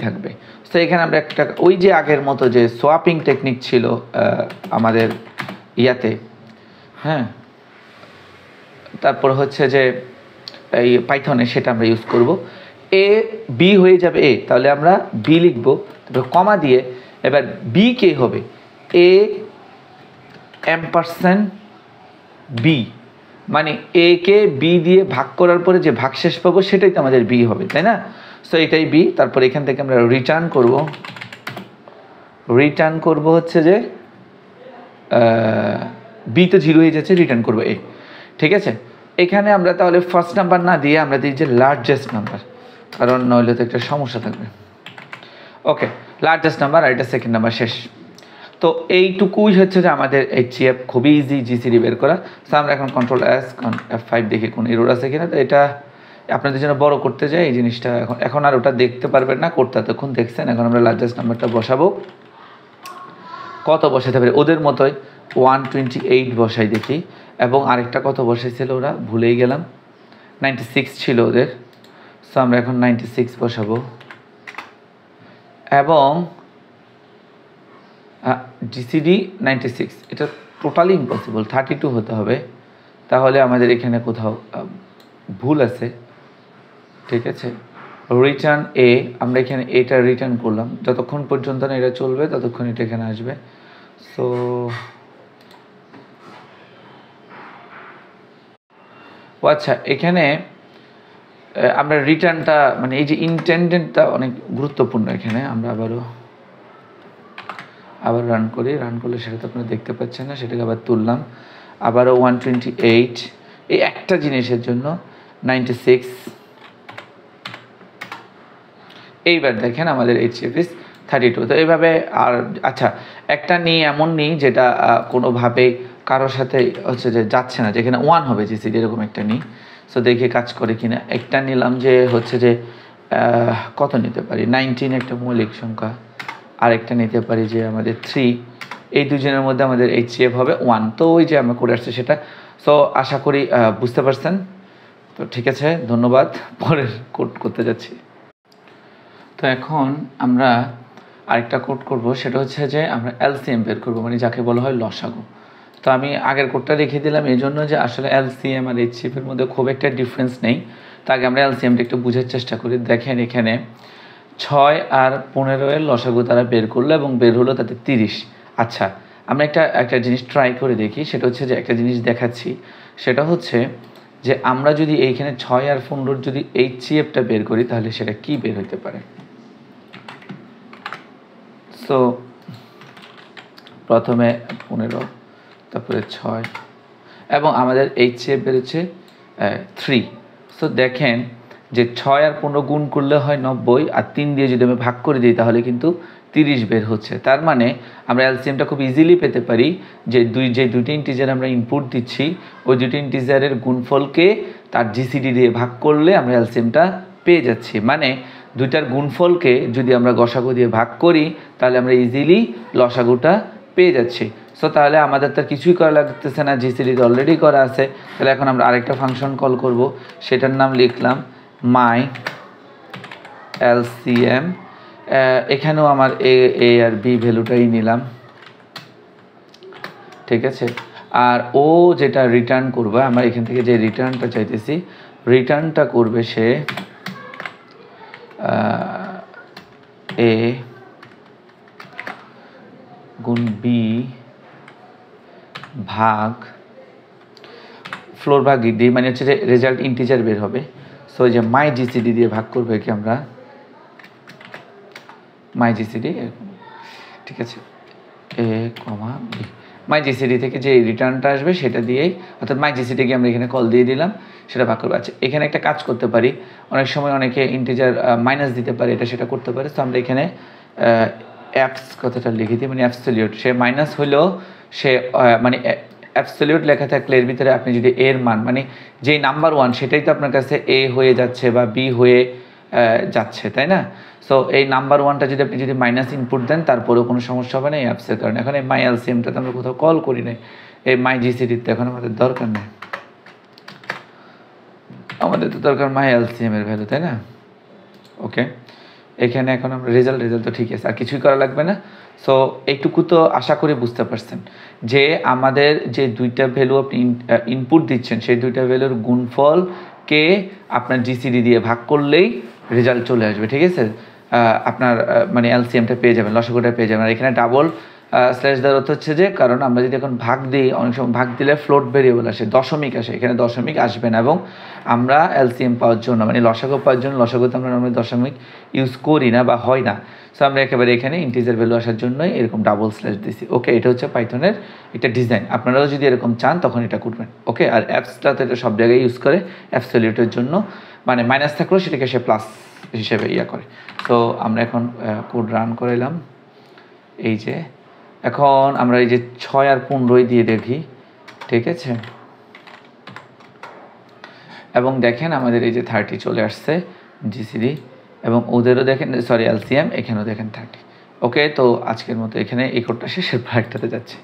থাকবে। তো এখানে আমরা একটা ওই যে আগের মতো যে সোয়াপিং টেকনিক ছিল আমাদের ইয়াতে, হ্যাঁ, তারপর হচ্ছে যে এই পাইথনে, সেটা আমরা ইউজ করব। এ বি হয়ে যাবে এ, তাহলে আমরা বি লিখবো, তারপরে কমা দিয়ে এবার বি কে হবে এ এম্পারসেন্ট বি, মানে এ কে বি দিয়ে ভাগ করার পরে যে ভাগশেষ পাবো সেটাই তো আমাদের বি হবে, তাই না? সো এটাই বি। তারপর এখান থেকে আমরা রিটার্ন করব হচ্ছে যে বি তো 0 হয়ে যাচ্ছে, রিটার্ন করবো এ। ঠিক আছে, এখানে আমরা তাহলে ফার্স্ট নাম্বার না দিয়ে আমরা দিই যে লার্জেস্ট নাম্বার, কারণ নইলে তো একটা সমস্যা থাকবে। ওকে, লার্জেস্ট নাম্বার আর এটা সেকেন্ড নাম্বার শেষ। তো এইটুকুই হচ্ছে যে আমাদের HCF, খুবই ইজি জিসিডি বের করা। সো আমরা এখন কন্ট্রোল S F5 দেখি কোন এরর আছে কিনা। তো এটা আপনাদের জন্য বড় করতে যাই এই জিনিসটা, এখন আর ওটা দেখতে পারবেন না, করতে তখন দেখছেন। এখন আমরা লার্জেস্ট নাম্বারটা বসাবো, কত বসাতে পারি ওদের মতোই 128 বসাই দেখি। এবং আরেকটা কত বসাইছিল ওরা, ভুলেই গেলাম, 96 ছিল ওদের। সো আমরা এখন 96 বসাবো এবং জিসিডি 96, এটা টোটালি ইম্পসিবল, 32 হতে হবে, তাহলে আমাদের এখানে কোথাও ভুল আছে। ঠিক আছে, রিটার্ন এ, আমরা এখানে এটা রিটার্ন করলাম, যতক্ষণ পর্যন্ত না এটা চলবে ততক্ষণ এটা এখানে আসবে। সো আচ্ছা, এখানে আমরা রিটার্নটা মানে এই যে ইন্টেন্ডেন্টটা অনেক গুরুত্বপূর্ণ। এখানে আমরা আবার রান করলে সেটা তো আপনারা দেখতে পাচ্ছেন না, সেটাকে আবার তুললাম, আবারও 128, এই একটা জিনিসের জন্য 96। এইবার দেখেন আমাদের HCF is 32। তো এইভাবে আর আচ্ছা, একটা নিই এমন নিই যেটা কোনোভাবেই কারোর সাথে হচ্ছে যে যাচ্ছে না, যেখানে 1 হবে জিসিডি, এরকম একটা নিই। সো দেখে কাজ করে কিনা। একটা নিলাম যে হচ্ছে যে কত নিতে পারি, 19 একটা মৌলিক সংখ্যা, আরেকটা নিতে পারি যে আমাদের 3, এই দুজনের মধ্যে আমাদের HCF হবে 1। তো ওই যে আমরা করে আসছি সেটা। সো আশা করি বুঝতে পারছেন। তো ঠিক আছে, ধন্যবাদ। পরের কোড করতে যাচ্ছি। তো এখন আমরা আরেকটা কোড করব, সেটা হচ্ছে যে আমরা LCM বের করব, মানে যাকে বলা হয় লসাগু। তো আমি আগের কোডটা রেখে দিলাম এই জন্য যে আসলে LCM আর HCF এর মধ্যে খুব একটা ডিফারেন্স নেই। তো আগে আমরা LCMটা একটু বোঝার চেষ্টা করি। দেখেন এখানে 6 আর 15 এর লসাগু তারা বের করলো এবং বের হলো তাতে 30। আচ্ছা, আমরা একটা জিনিস ট্রাই করে দেখি, সেটা হচ্ছে যে একটা জিনিস দেখাচ্ছি, সেটা হচ্ছে যে আমরা যদি এইখানে 6 আর 15 যদি HCFটা বের করি তাহলে সেটা কি বের হতে পারে। সো প্রথমে 15, তারপরে 6 এবং আমাদের HCF বেরোচ্ছে 3। সো দেখেন যে 6 আর 15 গুণ করলে হয় 90, আর 3 দিয়ে যদি আমি ভাগ করে দিই তাহলে কিন্তু 30 বের হচ্ছে। তার মানে আমরা LCMটা খুব ইজিলি পেতে পারি যে দুইটি ইন্টিজার আমরা ইনপুট দিচ্ছি, ওই দুটি ইন্টিজারের গুণফলকে তার জিসিডি দিয়ে ভাগ করলে আমরা LCMটা পেয়ে যাচ্ছি। মানে দুইটার গুণফলকে যদি আমরা গসাগু দিয়ে ভাগ করি তাহলে আমরা ইজিলি লসাগুটা পেয়ে যাচ্ছি। সো তাহলে আমাদের তো কিছুই করা লাগতেছে না, জিসিডিতে অলরেডি করা আছে। তাহলে এখন আমরা আরেকটা ফাংশন কল করব, সেটার নাম লিখলাম মাই LCM। এখানেও আমার এ আর বি ভ্যালুটাই নিলাম। ঠিক আছে, আর ও যেটা রিটার্ন করবে, আমরা এখান থেকে যে রিটার্নটা চাইতেছি, রিটার্নটা করবে সে এ গুণ বি ভাগ ফ্লোর ভাগ ডি, মানে হচ্ছে যে রেজাল্ট ইন্টিজার বের হবে। সো যে মাই জিসিডি দিয়ে ভাগ করবে কি আমরা মাই জিসিডি। ঠিক আছে, এ কমা বি, মাই জিসিডি থেকে যে রিটার্নটা আসবে সেটা দিয়েই, অর্থাৎ মাই জিসিডিকে আমরা এখানে কল দিয়ে দিলাম, সেটা ভাগ করবে। আচ্ছা, এখানে একটা কাজ করতে পারি, অনেক সময় অনেকে ইন্টিজার মাইনাস দিতে পারে, এটা সেটা করতে পারে। তো আমরা এখানে অ্যাপস কথাটা লিখে দিই, মানে অ্যাবসলিউট, সে মাইনাস হলেও সে মানে অ্যাবসলিউট লেখা থাকলে এর ভিতরে আপনি যদি এর মান, মানে যেই নাম্বার 1 সেটাই তো আপনার কাছে এ হয়ে যাচ্ছে বা বি হয়ে যাচ্ছে, তাই না? সো এই নাম্বার 1টা যদি আপনি যদি মাইনাস ইনপুট দেন তারপরেও কোনো সমস্যা হবে না এই অ্যাপসের কারণে। এখন এই মাই LCMটাতে আমরা কোথাও কল করি নাই, এই মাই জিসিডিতে এখন আমাদের দরকার নেই, আমাদের তো দরকার মাই LCM এর ভ্যালু, তাই না? ওকে, এখানে এখন আমরা রেজাল্ট তো ঠিক আছে, আর কিছুই করা লাগবে না। সো এইটুকু তো আশা করি বুঝতে পারছেন যে আমাদের যে দুইটা ভ্যালু আপনি ইনপুট দিচ্ছেন সেই দুইটা ভ্যালুর গুণফলকে আপনার জিসিডি দিয়ে ভাগ করলেই রেজাল্ট চলে আসবে, ঠিক আছে। আপনার মানে এলসিএমটা পেয়ে যাবেন, লসাগুটা পেয়ে যাবেন। আর এখানে ডাবল স্ল্যাশ দেওয়ার অর্থ হচ্ছে যে, কারণ আমরা যদি এখন ভাগ দিই, অনেক সময় ভাগ দিলে ফ্লোট ভেরিয়েবল আসে, দশমিক আসে, এখানে দশমিক আসবে না। এবং আমরা এলসিএম পাওয়ার জন্য মানে লসাগু পাওয়ার জন্য, লসাগুতে আমরা নর্মালি দশমিক ইউজ করি না বা হয় না। সো আমরা একেবারে এখানে ইন্টিজার ভ্যালু আসার জন্যই এরকম ডাবল স্ল্যাশ দিছি। ওকে, এটা হচ্ছে পাইথনের একটা ডিজাইন। আপনারাও যদি এরকম চান তখন এটা করবেন। ওকে, আর অ্যাপসটা তো এটা সব জায়গায় ইউজ করে অ্যাবসলিউটের জন্য, মানে মাইনাস থাকলেও সেটাকে সে প্লাস হিসেবে করে। তো আমরা এখন কোড রান করাইলাম। এই যে এখন আমরা এই যে 6 আর 15 দিয়ে দেখি, ঠিক আছে। এবং দেখেন আমাদের এই যে 30 চলে আসছে জিসিডি, এবং ওদেরও দেখেন, সরি এলসিএম, এখানেও দেখেন 30। ওকে, তো আজকের মতো এখানে এই কোডটা শেষের আরেকটাতে যাচ্ছে।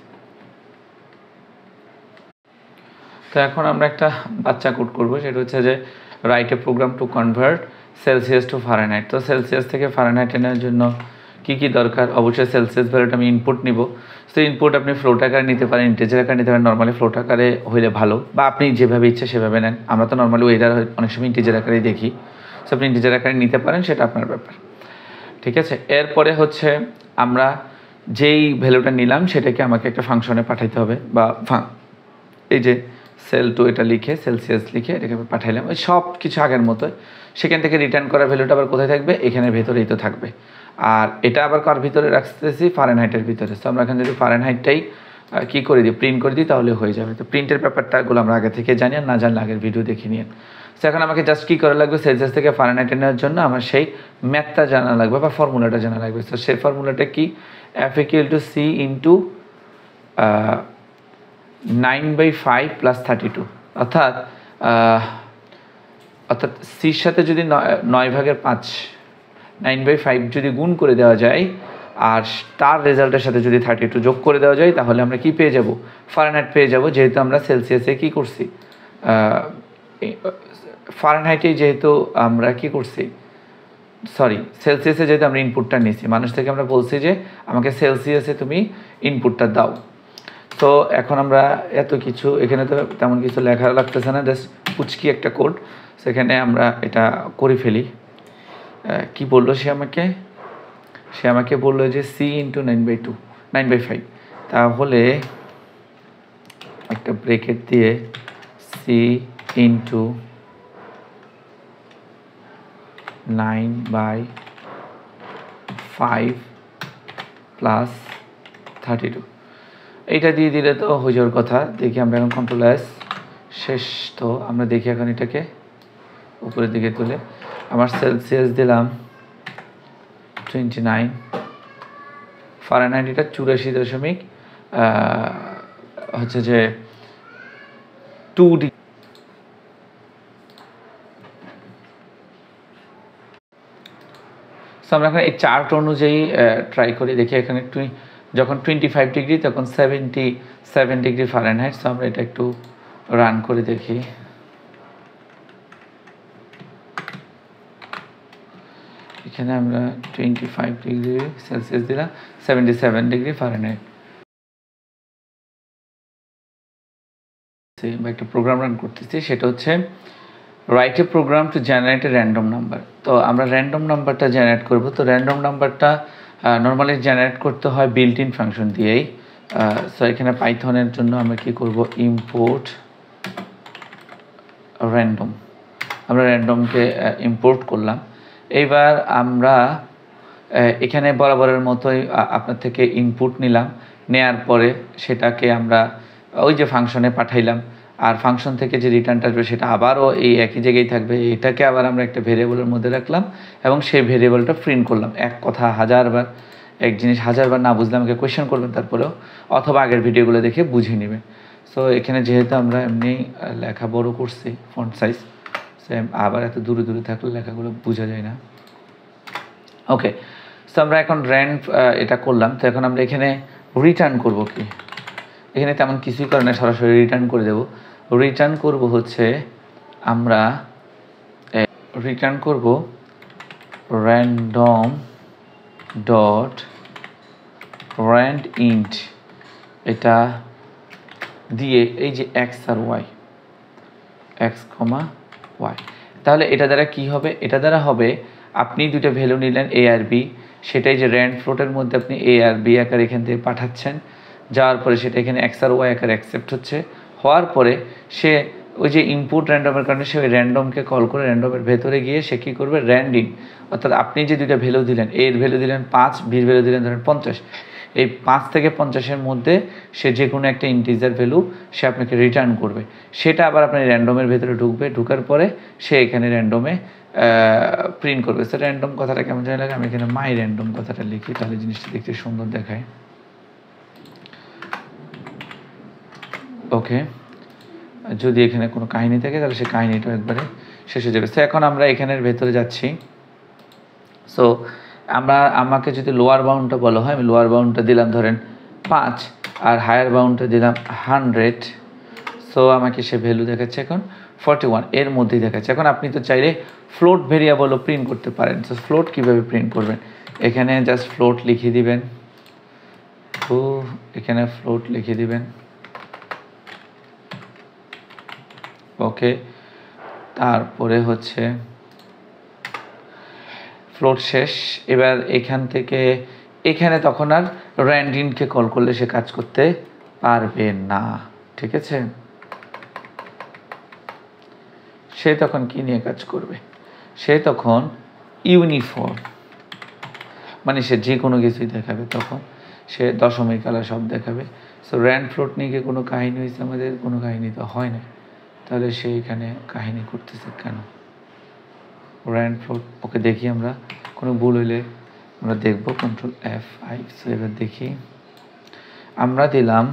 তো এখন আমরা একটা বাচ্চা কোড করব, সেটা হচ্ছে যে write a program to convert celsius to fahrenheit. তো সেলসিয়াস থেকে ফারেনহাইটে নেওয়ার জন্য কী কী দরকার, অবশ্যই সেলসিয়াস ভ্যালুটা আমি ইনপুট নিব। তো ইনপুট আপনি ফ্লোট আকারে নিতে পারেন, ইন্টিজার আকারে নিতে পারেন। নর্মালি ফ্লোট আকারে হইলে ভালো, বা আপনি যেভাবে ইচ্ছে সেভাবে নেন। আমরা তো নর্মালি ওয়েদার অনেক সময় ইন্টিজার আকারেই দেখি। সো আপনি ইন্টিজার আকারে নিতে পারেন, সেটা আপনার ব্যাপার, ঠিক আছে। এরপরে হচ্ছে আমরা যেই ভ্যালুটা নিলাম সেটাকে আমাকে একটা ফাংশনে পাঠাইতে হবে, বা এই যে সেল টু এটা লিখে সেলসিয়াস লিখে এটাকে পাঠাইলাম, ওই সব কিছু আগের মতো। সেখান থেকে রিটার্ন করা ভ্যালুটা আবার কোথায় থাকবে, এখানে ভেতরেই তো থাকবে। আর এটা আবার কার ভিতরে রাখতেছি, ফারেনহাইটের ভিতরে। তো আমরা এখানে যদি ফারেনহাইটটাই কী করে দিই, প্রিন্ট করে দিই, তাহলে হয়ে যাবে। তো প্রিন্টের ব্যাপারটাগুলো আমরা আগে থেকে জানি, আর না জানলে আগের ভিডিও দেখে নিন। তো এখন আমাকে জাস্ট কী করা লাগবে, সেলসিয়াস থেকে ফারেনহাইটে নেওয়ার জন্য আমার সেই ম্যাথটা জানা লাগবে বা ফর্মুলাটা জানা লাগবে। তো সেই ফর্মুলাটা কি, F=C ইন্টু 9/5 + 32, অর্থাৎ সির সাথে যদি 9/5 9/5 যদি গুণ করে দেওয়া যায়, আর তার রেজাল্টের সাথে যদি 32 যোগ করে দেওয়া যায়, তাহলে আমরা কি পেয়ে যাব, ফারেনহাইট পেয়ে যাব। যেহেতু আমরা সেলসিয়াসে কি করছি, ফারেনহাইটে যেহেতু আমরা কি করছি, সরি সেলসিয়াসে যেহেতু আমরা ইনপুটটা নিয়েছি, মানুষ থেকে আমরা বলছি যে আমাকে সেলসিয়াসে তুমি ইনপুটটা দাও। তো এখন আমরা এত কিছু এখানে তো তেমন কিছু লেখা লাগতেছে না, জাস্ট পুচকি একটা কোড। সেখানে আমরা এটা করে ফেলি। কি বললো সে আমাকে বললো যে C × 9/5, তাহলে একটা ব্রেকেট দিয়ে C × 9/5 + 32 এইটা দিয়ে দিলে তো হয়ে যাওয়ার কথা। দেখি আমরা এখন Ctrl+S শেষ। তো আমরা দেখি এখন এটাকে উপরের দিকে তুলে আমার সেলসিয়াস দিলাম 29, ফারেনহাইট এটা 84 হচ্ছে যে 2 ডিগ্রি। সো আমরা এখন এই চার্ট অনুযায়ী ট্রাই করি, দেখি এখানে যখন 25 ডিগ্রি তখন 77 ডিগ্রি ফারেনহাইট। সো আমরা এটা একটু রান করে দেখি। এখানে আমরা 25 ডিগ্রি সেলসিয়াস দিলাম, 77 ডিগ্রি ফারেনহাইট। বা একটা প্রোগ্রাম রান করতেছি, সেটা হচ্ছে write a program to generate a random number. তো আমরা র্যান্ডম নাম্বারটা জেনারেট করব। তো র্যান্ডম নাম্বারটা নর্মালি জেনারেট করতে হয় বিল্ট ইন ফাংশন দিয়েই। সো এখানে পাইথনের জন্য আমরা কি করব, ইম্পোর্ট র্যান্ডম। আমরা র্যান্ডমকে ইম্পোর্ট করলাম। এইবার আমরা এখানে বরাবরের মতোই আপনার থেকে ইনপুট নিলাম, নেয়ার পরে সেটাকে আমরা ওই যে ফাংশনে পাঠাইলাম। আর ফাংশন থেকে যে রিটার্নটা আসবে সেটা আবারও এই একই জায়গায় থাকবে। এটাকে আবার আমরা একটা ভেরিয়েবলের মধ্যে রাখলাম এবং সেই ভেরিয়েবলটা প্রিন্ট করলাম। এক কথা হাজারবার, এক জিনিস হাজারবার না বুঝলে আমাকে কোয়েশ্চেন করবেন তারপরেও, অথবা আগের ভিডিওগুলো দেখে বুঝে নেবেন। সো এখানে যেহেতু আমরা এমনি লেখা বড় করছি, ফন্ট সাইজ সেম, আবার এত দূরে দূরে থাকলে লেখাগুলো বোঝা যায় না। ওকে, সো আমরা এখন র্যান্ড এটা করলাম। তো এখন আমরা এখানে রিটার্ন করব কি, এখানে তেমন কিছুই করে না, সরাসরি রিটার্ন করে দেব। রিটার্ন করব হচ্ছে আমরা রিটার্ন করব random ডট র্যান্ড ইন্ট, এটা দিয়ে এই যে x আর y, x, y, তাহলে এটা দ্বারা কি হবে, এটা দ্বারা হবে আপনি দুইটা ভ্যালু নিলেন এ আর বি, সেটাই যে র্যান্ড ফ্লোটের মধ্যে আপনি এ আর বি আকার এখান থেকে পাঠাচ্ছেন, যাওয়ার পরে সেটা এখানে এক্স আর ওয়াই আকার অ্যাকসেপ্ট হচ্ছে, হওয়ার পরে সে ওই যে ইনপুট র্যান্ডমের কারণে সে ওই র্যান্ডমকে কল করে র্যান্ডমের ভেতরে গিয়ে সে কী করবে, র্যান্ডিং, অর্থাৎ আপনি যে দুইটা ভ্যালু দিলেন, এর ভ্যালু দিলেন 5, বির ভ্যালু দিলেন ধরেন 50, এই 5 থেকে 50-এর মধ্যে সে যে কোনো একটা ইন্টিজার ভ্যালু সে আপনাকে রিটার্ন করবে, সেটা আবার আপনার র্যান্ডমের ভেতরে ঢুকবে, ঢুকার পরে সে এখানে র্যান্ডমে প্রিন্ট করবে। তো র্যান্ডম কথাটা কেমন জানা লাগে, আমি এখানে মাই র্যান্ডম কথাটা লিখি, তাহলে জিনিসটা দেখতে সুন্দর দেখায়। ওকে, যদি এখানে কোনো কাহিনী থাকে তাহলে সে কাহিনীটা একবারে শেষ হয়ে যাবে। তো এখন আমরা এখানের ভেতরে যাচ্ছি। সো আমাকে যদি লোয়ার বাউন্ডটা বলা হয়, আমি লোয়ার বাউন্ডটা দিলাম ধরেন 5 আর হায়ার বাউন্ডটা দিলাম 100। সো আমাকে সে ভ্যালু দেখাচ্ছে এখন 41, এর মধ্যেই দেখাচ্ছে। এখন আপনি তো চাইলে ফ্লোট ভেরিয়েবলও প্রিন্ট করতে পারেন। সো ফ্লোট কীভাবে প্রিন্ট করবেন, এখানে জাস্ট ফ্লোট লিখে দিবেন, তো এখানে ফ্লোট লিখে দিবেন। ওকে, তারপরে হচ্ছে ফ্লোট শেষ। এবার এখান থেকে এখানে তখন আর র্যান্ডিনকে কল করলে সে কাজ করতে পারবে না, ঠিক আছে। সে তখন কি নিয়ে কাজ করবে, সে তখন ইউনিফর্ম, মানে সে যে কোনো কিছুই দেখাবে, তখন সে দশমিক আলা সব দেখাবে। সো র্যান্ড ফ্লোট নিয়ে কি কোনো কাহিনী হয়েছে আমাদের, কোনো কাহিনী তো হয় না, তাহলে সে এখানে কাহিনী করতেছে কেন, র্যান্ড ফ্লোট। ওকে, দেখি আমরা কোনো ভুল হইলে আমরা দেখব, কন্ট্রোল F5। সো এবার দেখি, আমরা দিলাম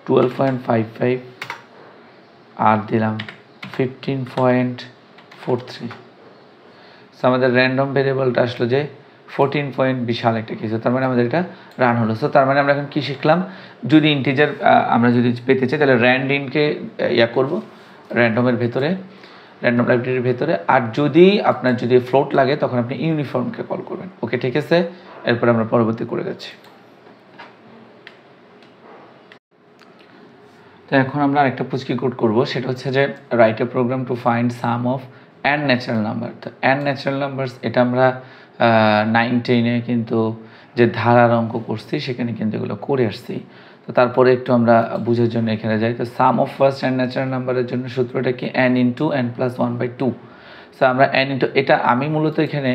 12.55 আর দিলাম 15.43। সো আমাদের র্যান্ডম ভেরিয়েবলটা আসলো যে 14 পয়েন্ট, বিশাল একটা কিছু, তার মানে আমাদের এটা রান হলো। সো তার মানে আমরা এখন কী শিখলাম, যদি ইন্টিজার আমরা যদি পেতে চাই তাহলে র্যান্ডিনকে করব র্যান্ডমের ভেতরে, র্যান্ডম লাইব্রেরির ভেতরে, আর যদি আপনার যদি ফ্লোট লাগে তখন আপনি ইউনিফর্মকে কল করবেন। ওকে, ঠিক আছে, এরপর আমরা পরবর্তী করে যাচ্ছি। তো এখন আমরা আরেকটা পুচকি কোড করব, সেটা হচ্ছে যে write a program to find sum of n natural number. তো অ্যান্ড ন্যাচারাল নাম্বারস এটা আমরা 9-10-এ কিন্তু যে ধারার অঙ্ক করছি সেখানে কিন্তু এগুলো করে আসছি। তো তারপরে একটু আমরা বুঝার জন্য এখানে যাই। তো সাম অফ ফার্স্ট অ্যান্ড ন্যাচারাল নাম্বারের জন্য সূত্রটা কি, n into n plus 1/2। So আমরা n ইন্টু, এটা আমি মূলত এখানে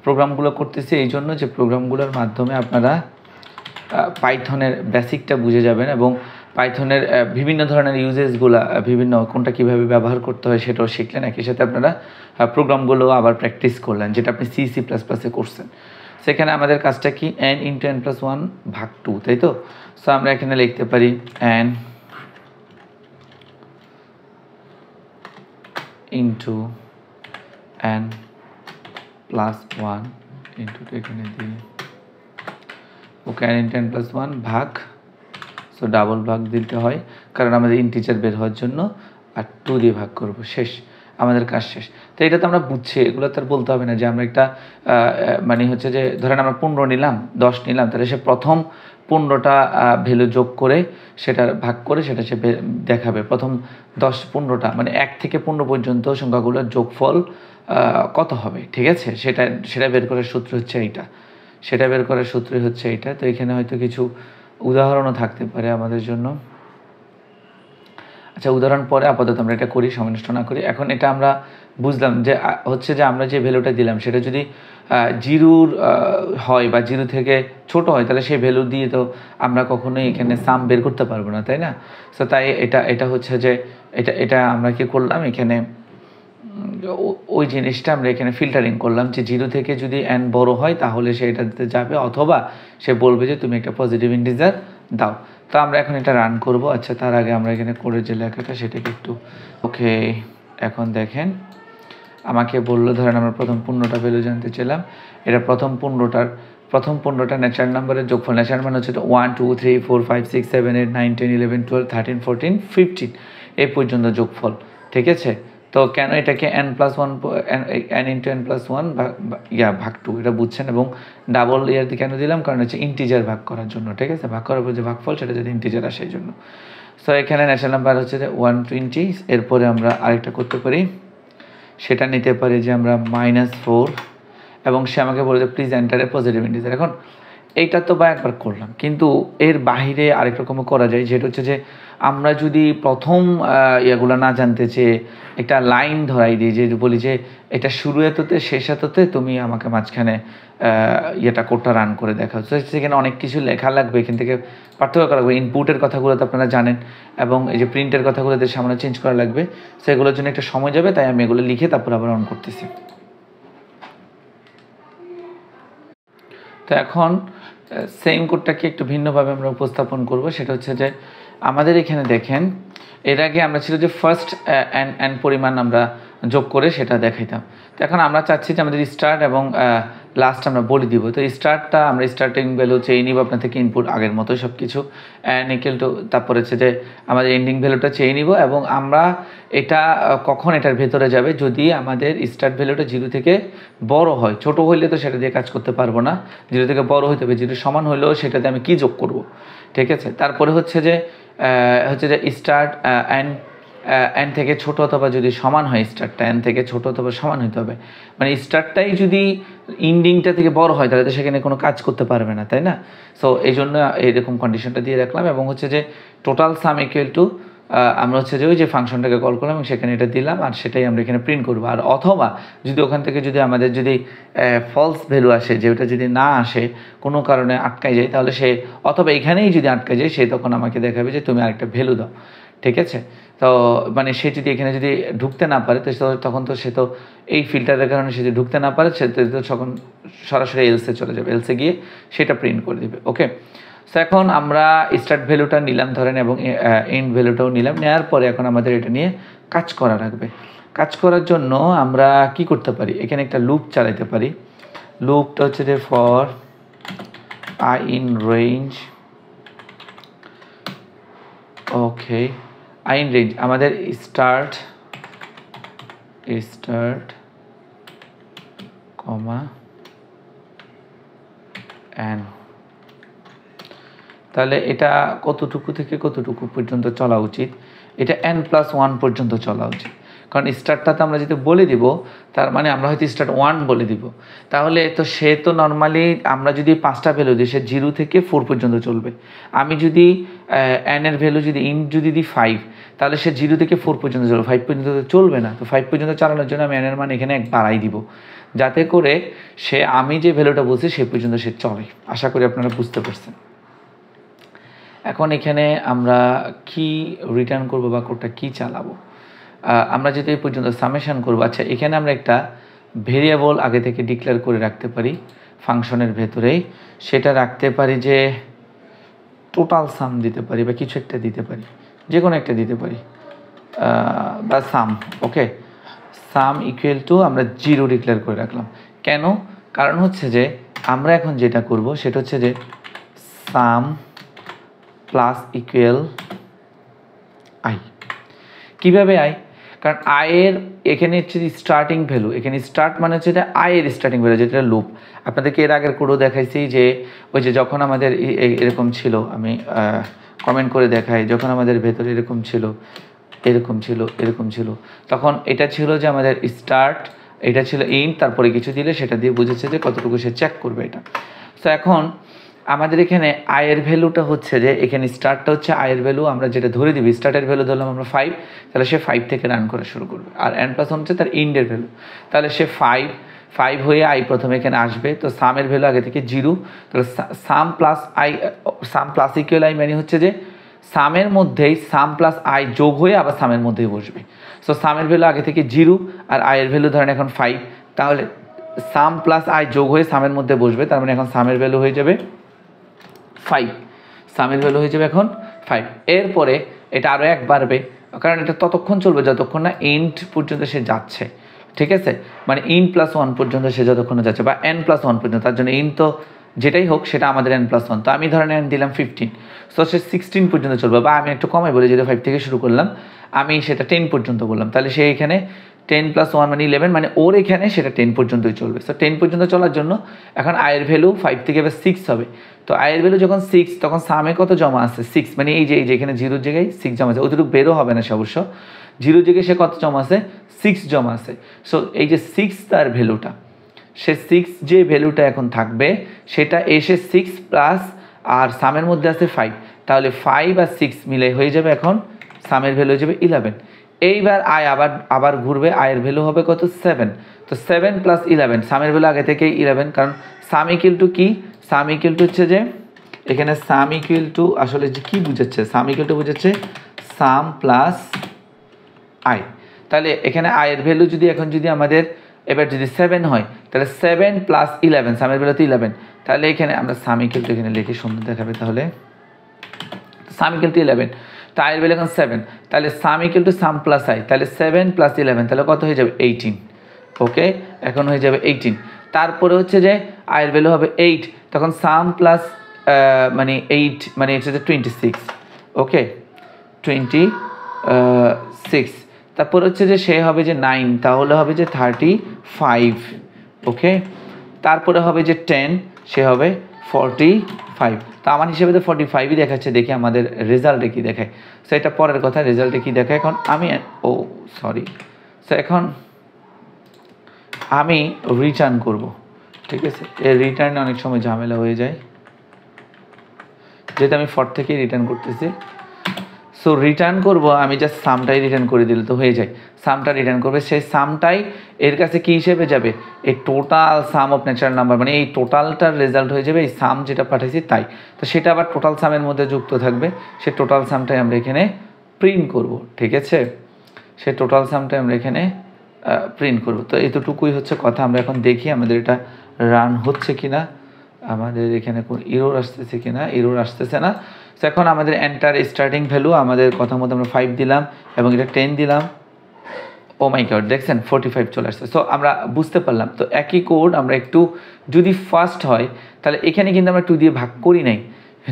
প্রোগ্রামগুলো করতেছি এই জন্য যে প্রোগ্রামগুলোর মাধ্যমে আপনারা পাইথনের বেসিকটা বুঝে যাবেন এবং পাইথনের বিভিন্ন ধরনের ইউজেসগুলো, বিভিন্ন কোনটা কীভাবে ব্যবহার করতে হয় সেটাও শিখলেন, একই সাথে আপনারা প্রোগ্রামগুলো আবার প্র্যাকটিস করলেন, যেটা আপনি C++-এ করছেন। সেখানে আমাদের কাজটা কি, n ইন্টু n প্লাস 1/2, তাই তো। সো আমরা এখানে লিখতে পারি n into n plus 1 into, এখানে দিই ওকে, n ইন্টু n প্লাস 1 ভাগ, সো ডাবল ভাগ দিতে হয় কারণ আমাদের ইন্টিজার বের হওয়ার জন্য, আর 2 দিয়ে ভাগ করব, শেষ, আমাদের কাজ শেষ। তো এটা তো আমরা বুঝছি, এগুলো তো আর বলতে হবে না যে আমরা একটা মানে হচ্ছে যে ধরেন আমরা 15 নিলাম, 10 নিলাম, তাহলে সে প্রথম 15টা ভ্যালু যোগ করে সেটা ভাগ করে সেটা সে দেখাবে, প্রথম 10-15টা মানে 1 থেকে 15 পর্যন্ত সংখ্যাগুলোর যোগফল কত হবে, ঠিক আছে, সেটা বের করার সূত্র হচ্ছে এইটা, সেটা বের করার সূত্রই হচ্ছে এইটা। তো এখানে হয়তো কিছু উদাহরণও থাকতে পারে আমাদের জন্য। আচ্ছা, উদাহরণ পরে, আপাতত আমরা এটা করি, সময় নষ্ট না করি। এখন এটা আমরা বুঝলাম যে হচ্ছে যে আমরা যে ভ্যালুটা দিলাম সেটা যদি 0 হয় বা 0 থেকে ছোট হয় তাহলে সেই ভ্যালু দিয়ে তো আমরা কখনোই এখানে সাম বের করতে পারবো না, তাই না। সো তাই এটা হচ্ছে যে এটা আমরা কি করলাম, এখানে ওই জিনিসটা আমরা এখানে ফিল্টারিং করলাম যে 0 থেকে যদি n বড় হয় তাহলে সে এটাতে যাবে, অথবা সে বলবে যে তুমি একটা পজিটিভ ইন্টিজার দাও। তো আমরা এখন এটা রান করব। আচ্ছা, তার আগে আমরা এখানে কোডের যে লেখাটা সেটাকে একটু, ওকে, এখন দেখেন আমাকে বললো, ধরেন আমরা প্রথম 15টা ভ্যালু জানতে চাইলাম, এটা প্রথম 15টা ন্যাচারাল নাম্বারের যোগফল, ন্যাচারাল মানে হচ্ছে 1 2 3 4 5 6 7 8 9 10 11 12 13 14 15 এই পর্যন্ত যোগফল, ঠিক আছে। তো কেন এটাকে n plus 1 n into n plus 1 ভাগ 2 এটা বুঝছেন, এবং ডাবল দিয়ে কেন দিলাম, কারণ হচ্ছে ইন্টিজার ভাগ করার জন্য, ঠিক আছে, ভাগ করার পর যে ভাগফল সেটা যদি ইন্টিজার আসে এই জন্য। সো এখানে ন্যাচারাল নাম্বার হচ্ছে যে 120। এরপরে আমরা আরেকটা করতে পারি, সেটা নিতে পারি যে আমরা -4 এবং সে আমাকে বলে যে please enter a positive integer. এখন এইটা তো বা একবার করলাম, কিন্তু এর বাহিরে আরেক রকমও করা যায়, যেটা হচ্ছে যে আমরা যদি প্রথম ইয়েগুলো না জানতে চেয়ে একটা লাইন ধরাই দিই, যে বলি যে এটা শুরু এততে শেষ এততে, তুমি আমাকে মাঝখানে ইয়েটা কোডটা রান করে দেখাও। তো সেখানে অনেক কিছু লেখা লাগবে, এখান থেকে পার্থক্য করা লাগবে। ইনপুটের কথাগুলো তো আপনারা জানেন, এবং এই যে প্রিন্টের কথাগুলোতে সামনে চেঞ্জ করা লাগবে, সেগুলোর জন্য একটা সময় যাবে, তাই আমি এগুলো লিখে তারপর আবার অন করতেছি। তো এখন সেম কোডটাকে একটু ভিন্নভাবে আমরা উপস্থাপন করব। সেটা হচ্ছে যে আমাদের এখানে দেখেন, এর আগে আমরা ছিল যে ফার্স্ট এন পরিমাণ আমরা যোগ করে সেটা দেখাইতাম। তো এখন আমরা চাচ্ছি যে আমাদের স্টার্ট এবং লাস্ট আমরা বলে দিব। তো স্টার্টটা আমরা স্টার্টিং ভ্যালু চেয়ে নিব আপনার থেকে, ইনপুট আগের মতোই সব কিছু অ্যান ইকুয়াল টু, তারপরে হচ্ছে যে আমাদের এন্ডিং ভ্যালুটা চেয়ে নিব, এবং আমরা এটা কখন এটার ভেতরে যাবে, যদি আমাদের স্টার্ট ভ্যালুটা 0 থেকে বড় হয়। ছোট হইলে তো সেটা দিয়ে কাজ করতে পারবো না, 0 থেকে বড় হইতে হবে, 0 সমান হইলেও সেটাতে আমি কি যোগ করব, ঠিক আছে। তারপরে হচ্ছে যে স্টার্ট এন থেকে ছোট অথবা যদি সমান হয়, স্টার্টটা এন থেকে ছোট অথবা সমান হইতে হবে। মানে স্টার্টটাই যদি ইন্ডিংটা থেকে বড় হয় তাহলে তো সেখানে কোনো কাজ করতে পারবে না, তাই না। সো এই জন্য এইরকম কন্ডিশনটা দিয়ে রাখলাম, এবং হচ্ছে যে টোটাল সাম ইকুয়াল টু আমরা হচ্ছে যে ওই যে ফাংশনটাকে কল করলাম এবং সেখানে এটা দিলাম, আর সেটাই আমরা এখানে প্রিন্ট করবো। আর অথবা যদি ওখান থেকে যদি আমাদের যদি ফলস ভ্যালু আসে, যে ওটা যদি না আসে, কোনো কারণে আটকায় যায়, তাহলে সে অথবা এখানেই যদি আটকায় যায়, সে তখন আমাকে দেখাবে যে তুমি আরেকটা ভ্যালু দাও, ঠিক আছে। তো মানে সে যদি এখানে যদি ঢুকতে না পারে, তো তখন তো সে তো এই ফিল্টারের কারণে সে যদি ঢুকতে না পারে, সে তো তখন সরাসরি এলসে চলে যাবে, এলসে গিয়ে সেটা প্রিন্ট করে দেবে। ওকে, সো এখন আমরা স্টার্ট ভ্যালুটা নিলাম ধরেন, এবং এন্ড ভ্যালুটাও নিলাম। নেওয়ার পরে এখন আমাদের এটা নিয়ে কাজ করা লাগবে। কাজ করার জন্য আমরা কি করতে পারি, এখানে একটা লুপ চালাতে পারি। লুপটা হচ্ছে যে for I in range, okay, I in range আমাদের স্টার্ট কমা এন, তাহলে এটা কতটুকু থেকে কতটুকু পর্যন্ত চলা উচিত, এটা n+1 পর্যন্ত চলা উচিত। কারণ স্টার্টটাতে আমরা যদি বলে দিব, তার মানে আমরা হয়তো স্টার্ট 1 বলে দিব, তাহলে তো সে তো নর্মালি আমরা যদি 5টা ভ্যালু দিই, সে 0 থেকে 4 পর্যন্ত চলবে। আমি যদি n এর ভ্যালু যদি যদি দিই 5, তাহলে সে 0 থেকে 4 পর্যন্ত চলবে, 5 পর্যন্ত তো চলবে না। তো 5 পর্যন্ত চালানোর জন্য আমি n এর মান এখানে 1 বাড়াই দিব, যাতে করে সে আমি যে ভ্যালুটা বলছি সে পর্যন্ত সে চলে। আশা করি আপনারা বুঝতে পারছেন। এখন এখানে আমরা কি রিটার্ন করব বা কোডটা কি চালাবো, আমরা যেটা এই পর্যন্ত সামেশন করব। আচ্ছা, এখানে আমরা একটা ভেরিয়েবল আগে থেকে ডিক্লেয়ার করে রাখতে পারি ফাংশনের ভেতরেই, সেটা রাখতে পারি যে টোটাল সাম দিতে পারি, বা কিছু একটা দিতে পারি, যে কোনো একটা দিতে পারি, বা সাম। ওকে, সাম ইকুয়াল টু আমরা 0 ডিক্লেয়ার করে রাখলাম। কেন? কারণ হচ্ছে যে আমরা এখন যেটা করব সেটা হচ্ছে যে সাম প্লাস ইকুয়াল আই। কীভাবে আই? কারণ আয়ের এখানে হচ্ছে স্টার্টিং ভ্যালু, এখানে স্টার্ট মানে হচ্ছে যে আয়ের স্টার্টিং ভ্যালু, যেটা লুপ। আপনাদেরকে এর আগের কোডও দেখাইছি যে ওই যে যখন আমাদের এরকম ছিল, আমি কমেন্ট করে দেখাই, যখন আমাদের ভেতরে এরকম ছিল, এরকম ছিল, তখন এটা ছিল যে আমাদের স্টার্ট, এটা ছিল ইন্ট, তারপরে কিছু দিলে সেটা দিয়ে বুঝেছে যে কতটুকু সে চেক করবে এটা। তো এখন আমাদের এখানে আয়ের ভ্যালুটা হচ্ছে যে এখানে স্টার্টটা হচ্ছে আয়ের ভ্যালু, আমরা যেটা ধরে দিবি স্টার্টের ভ্যালু ধরলাম আমরা 5, তাহলে সে 5 থেকে রান করা শুরু করবে। আর n+1 হচ্ছে তার ইন্ডের ভ্যালু, তাহলে সে 5 হয়ে আই প্রথমে এখানে আসবে। তো সামের ভ্যালু আগে থেকে 0, তাহলে সাম plus I, some plus equal I মানে হচ্ছে যে সামের মধ্যেই সাম প্লাস আই যোগ হয়ে আবার সামের মধ্যেই বসবে। সো সামের ভ্যালু আগে থেকে 0 আর আয়ের ভ্যালু ধরেন এখন 5, তাহলে সাম প্লাস আই যোগ হয়ে সামের মধ্যে বসবে, তার মানে এখন সামের ভ্যালু হয়ে যাবে 5, সামের ভ্যালু হয়ে যাবে এখন 5। এরপরে এটা আরও 1 বাড়বে, কারণ এটা ততক্ষণ চলবে যতক্ষণ না এন্ড পর্যন্ত সে যাচ্ছে, ঠিক আছে। মানে n+1 পর্যন্ত সে যতক্ষণ যাচ্ছে, বা n+1 পর্যন্ত, তার জন্য ইন তো যেটাই হোক সেটা আমাদের n+1। তো আমি ধরেন n দিলাম 15, সো সে 16 পর্যন্ত চলবে, বা আমি একটু কমে বলি, যেটা 5 থেকে শুরু করলাম, আমি সেটা 10 পর্যন্ত বললাম, তাহলে সে এখানে 10+1 মানে 11, মানে ওর এখানে সেটা 10 পর্যন্তই চলবে। সো 10 পর্যন্ত চলার জন্য এখন আয়ের ভ্যালু 5 থেকে এবার 6 হবে। তো আয়ের ভ্যালু যখন 6, তখন সামে কত জমা আছে 6, মানে এই যে এখানে 0-র জায়গায় 6 জমা আছে, ওইটুকু বেরো হবে না সে অবশ্য। জিরো জায়গায় সে কত জমা আছে, 6 জমা আছে। সো এই যে 6 তার ভ্যালুটা, সে 6 যে ভ্যালুটা এখন থাকবে সেটা এসে 6 প্লাস আর সামের মধ্যে আছে 5, তাহলে 5 আর 6 মিলে হয়ে যাবে এখন সামের ভ্যালু হয়ে যাবে 11। এইবার আয় আবার ঘুরবে, আয়ের ভ্যালু হবে কত, 7। তো 7 প্লাস 11, সামের ভ্যালু আগে থেকেই 11, কারণ সাম ইকুয়াল টু কি, সাম ইকুয়াল টু হচ্ছে যে এখানে সাম ইকুয়াল টু আসলে যে কী বুঝাচ্ছে, সাম ইকুয়াল টু বুঝাচ্ছে সাম প্লাস আয়। তাহলে এখানে আয়ের ভ্যালু যদি এখন যদি আমাদের এবার যদি 7 হয় তাহলে 7 প্লাস 11, সামের ভ্যালু তো 11, তাহলে এখানে আমরা সাম ইকুয়াল টু এখানে লিখে সুন্দর দেখাবে, তাহলে সাম ইকুয়াল টু 11, তো আয়ের ভ্যালু এখন 7, তাহলে সাম equal to some plus I, তাহলে 7 প্লাস 11 তাহলে কত হয়ে যাবে 18। ওকে, এখন হয়ে যাবে 18। তারপরে হচ্ছে যে আয়ের ভ্যালু হবে 8, তখন সাম প্লাস মানে 8 মানে হচ্ছে যে 26। ওকে, 26। তারপর হচ্ছে যে সে হবে যে 9, তাহলে হবে যে 35। ওকে, তারপরে হবে যে 10, সে হবে 45। তো আমার হিসেবে তো 45ই দেখাচ্ছে, দেখি আমাদের রেজাল্টে কী দেখায়। সো এটা পরের কথা, রেজাল্টে কী দেখায় এখন আমি সরি। সো এখন আমি রিটার্ন করব, ঠিক আছে। এর রিটার্নে অনেক সময় ঝামেলা হয়ে যায়, যেহেতু আমি 4 থেকেই রিটার্ন করতেছি। সো রিটার্ন করব, আমি জাস্ট সামটাই রিটার্ন করে দিলে তো হয়ে যায়। সামটা রিটার্ন করবে, সেই সামটাই এর কাছে কী হিসেবে যাবে, এই total some of natural number, মানে এই টোটালটার রেজাল্ট হয়ে যাবে এই সাম যেটা পাঠাইছি তাই। তো সেটা আবার টোটাল সামের মধ্যে যুক্ত থাকবে, সে টোটাল সামটাই আমরা এখানে প্রিন্ট করব, ঠিক আছে। সে টোটাল সামটাই আমরা এখানে প্রিন্ট করব। তো এতটুকুই হচ্ছে কথা। আমরা এখন দেখি আমাদের এটা রান হচ্ছে কি না, আমাদের এখানে কোন ইরোর আসতেছে কি না, ইরোর আসতেছে না। তো এখন আমাদের এন্টার স্টার্টিং ভ্যালু আমাদের কথা মতো আমরা 5 দিলাম এবং এটা 10 দিলাম। ও মাই গড, দেখছেন 45 চলে আসছে। সো আমরা বুঝতে পারলাম। তো একই কোড আমরা একটু যদি ফার্স্ট হয় তাহলে এখানে কিন্তু আমরা 2 দিয়ে ভাগ করি নাই,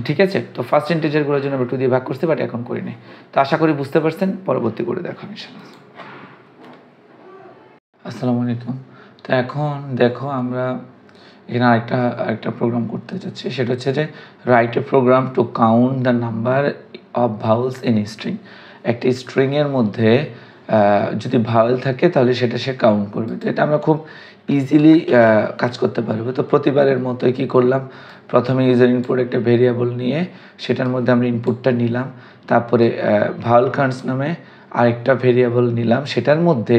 ঠিক আছে। তো ফার্স্ট ইন্টিজারগুলোর জন্য আমরা 2 দিয়ে ভাগ করতে, বাট এখন করি নাই। তো আশা করি বুঝতে পারছেন, পরবর্তী করে দেখো ইনশাআল্লাহ। আসসালামু আলাইকুম। তো এখন দেখো আমরা এখানে আরেকটা প্রোগ্রাম করতে চাচ্ছি, সেটা হচ্ছে যে write a program to count the number of vowels in string. একটা স্ট্রিংয়ের মধ্যে যদি ভাওয়েল থাকে তাহলে সেটা সে কাউন্ট করবে। তো এটা আমরা খুব ইজিলি কাজ করতে পারবো। তো প্রতিবারের মতোই কী করলাম, প্রথমে ইউজার ইনপুট একটা ভেরিয়েবল নিয়ে সেটার মধ্যে আমরা ইনপুটটা নিলাম, তারপরে ভাওয়েল কাউন্টস নামে আরেকটা ভেরিয়েবল নিলাম, সেটার মধ্যে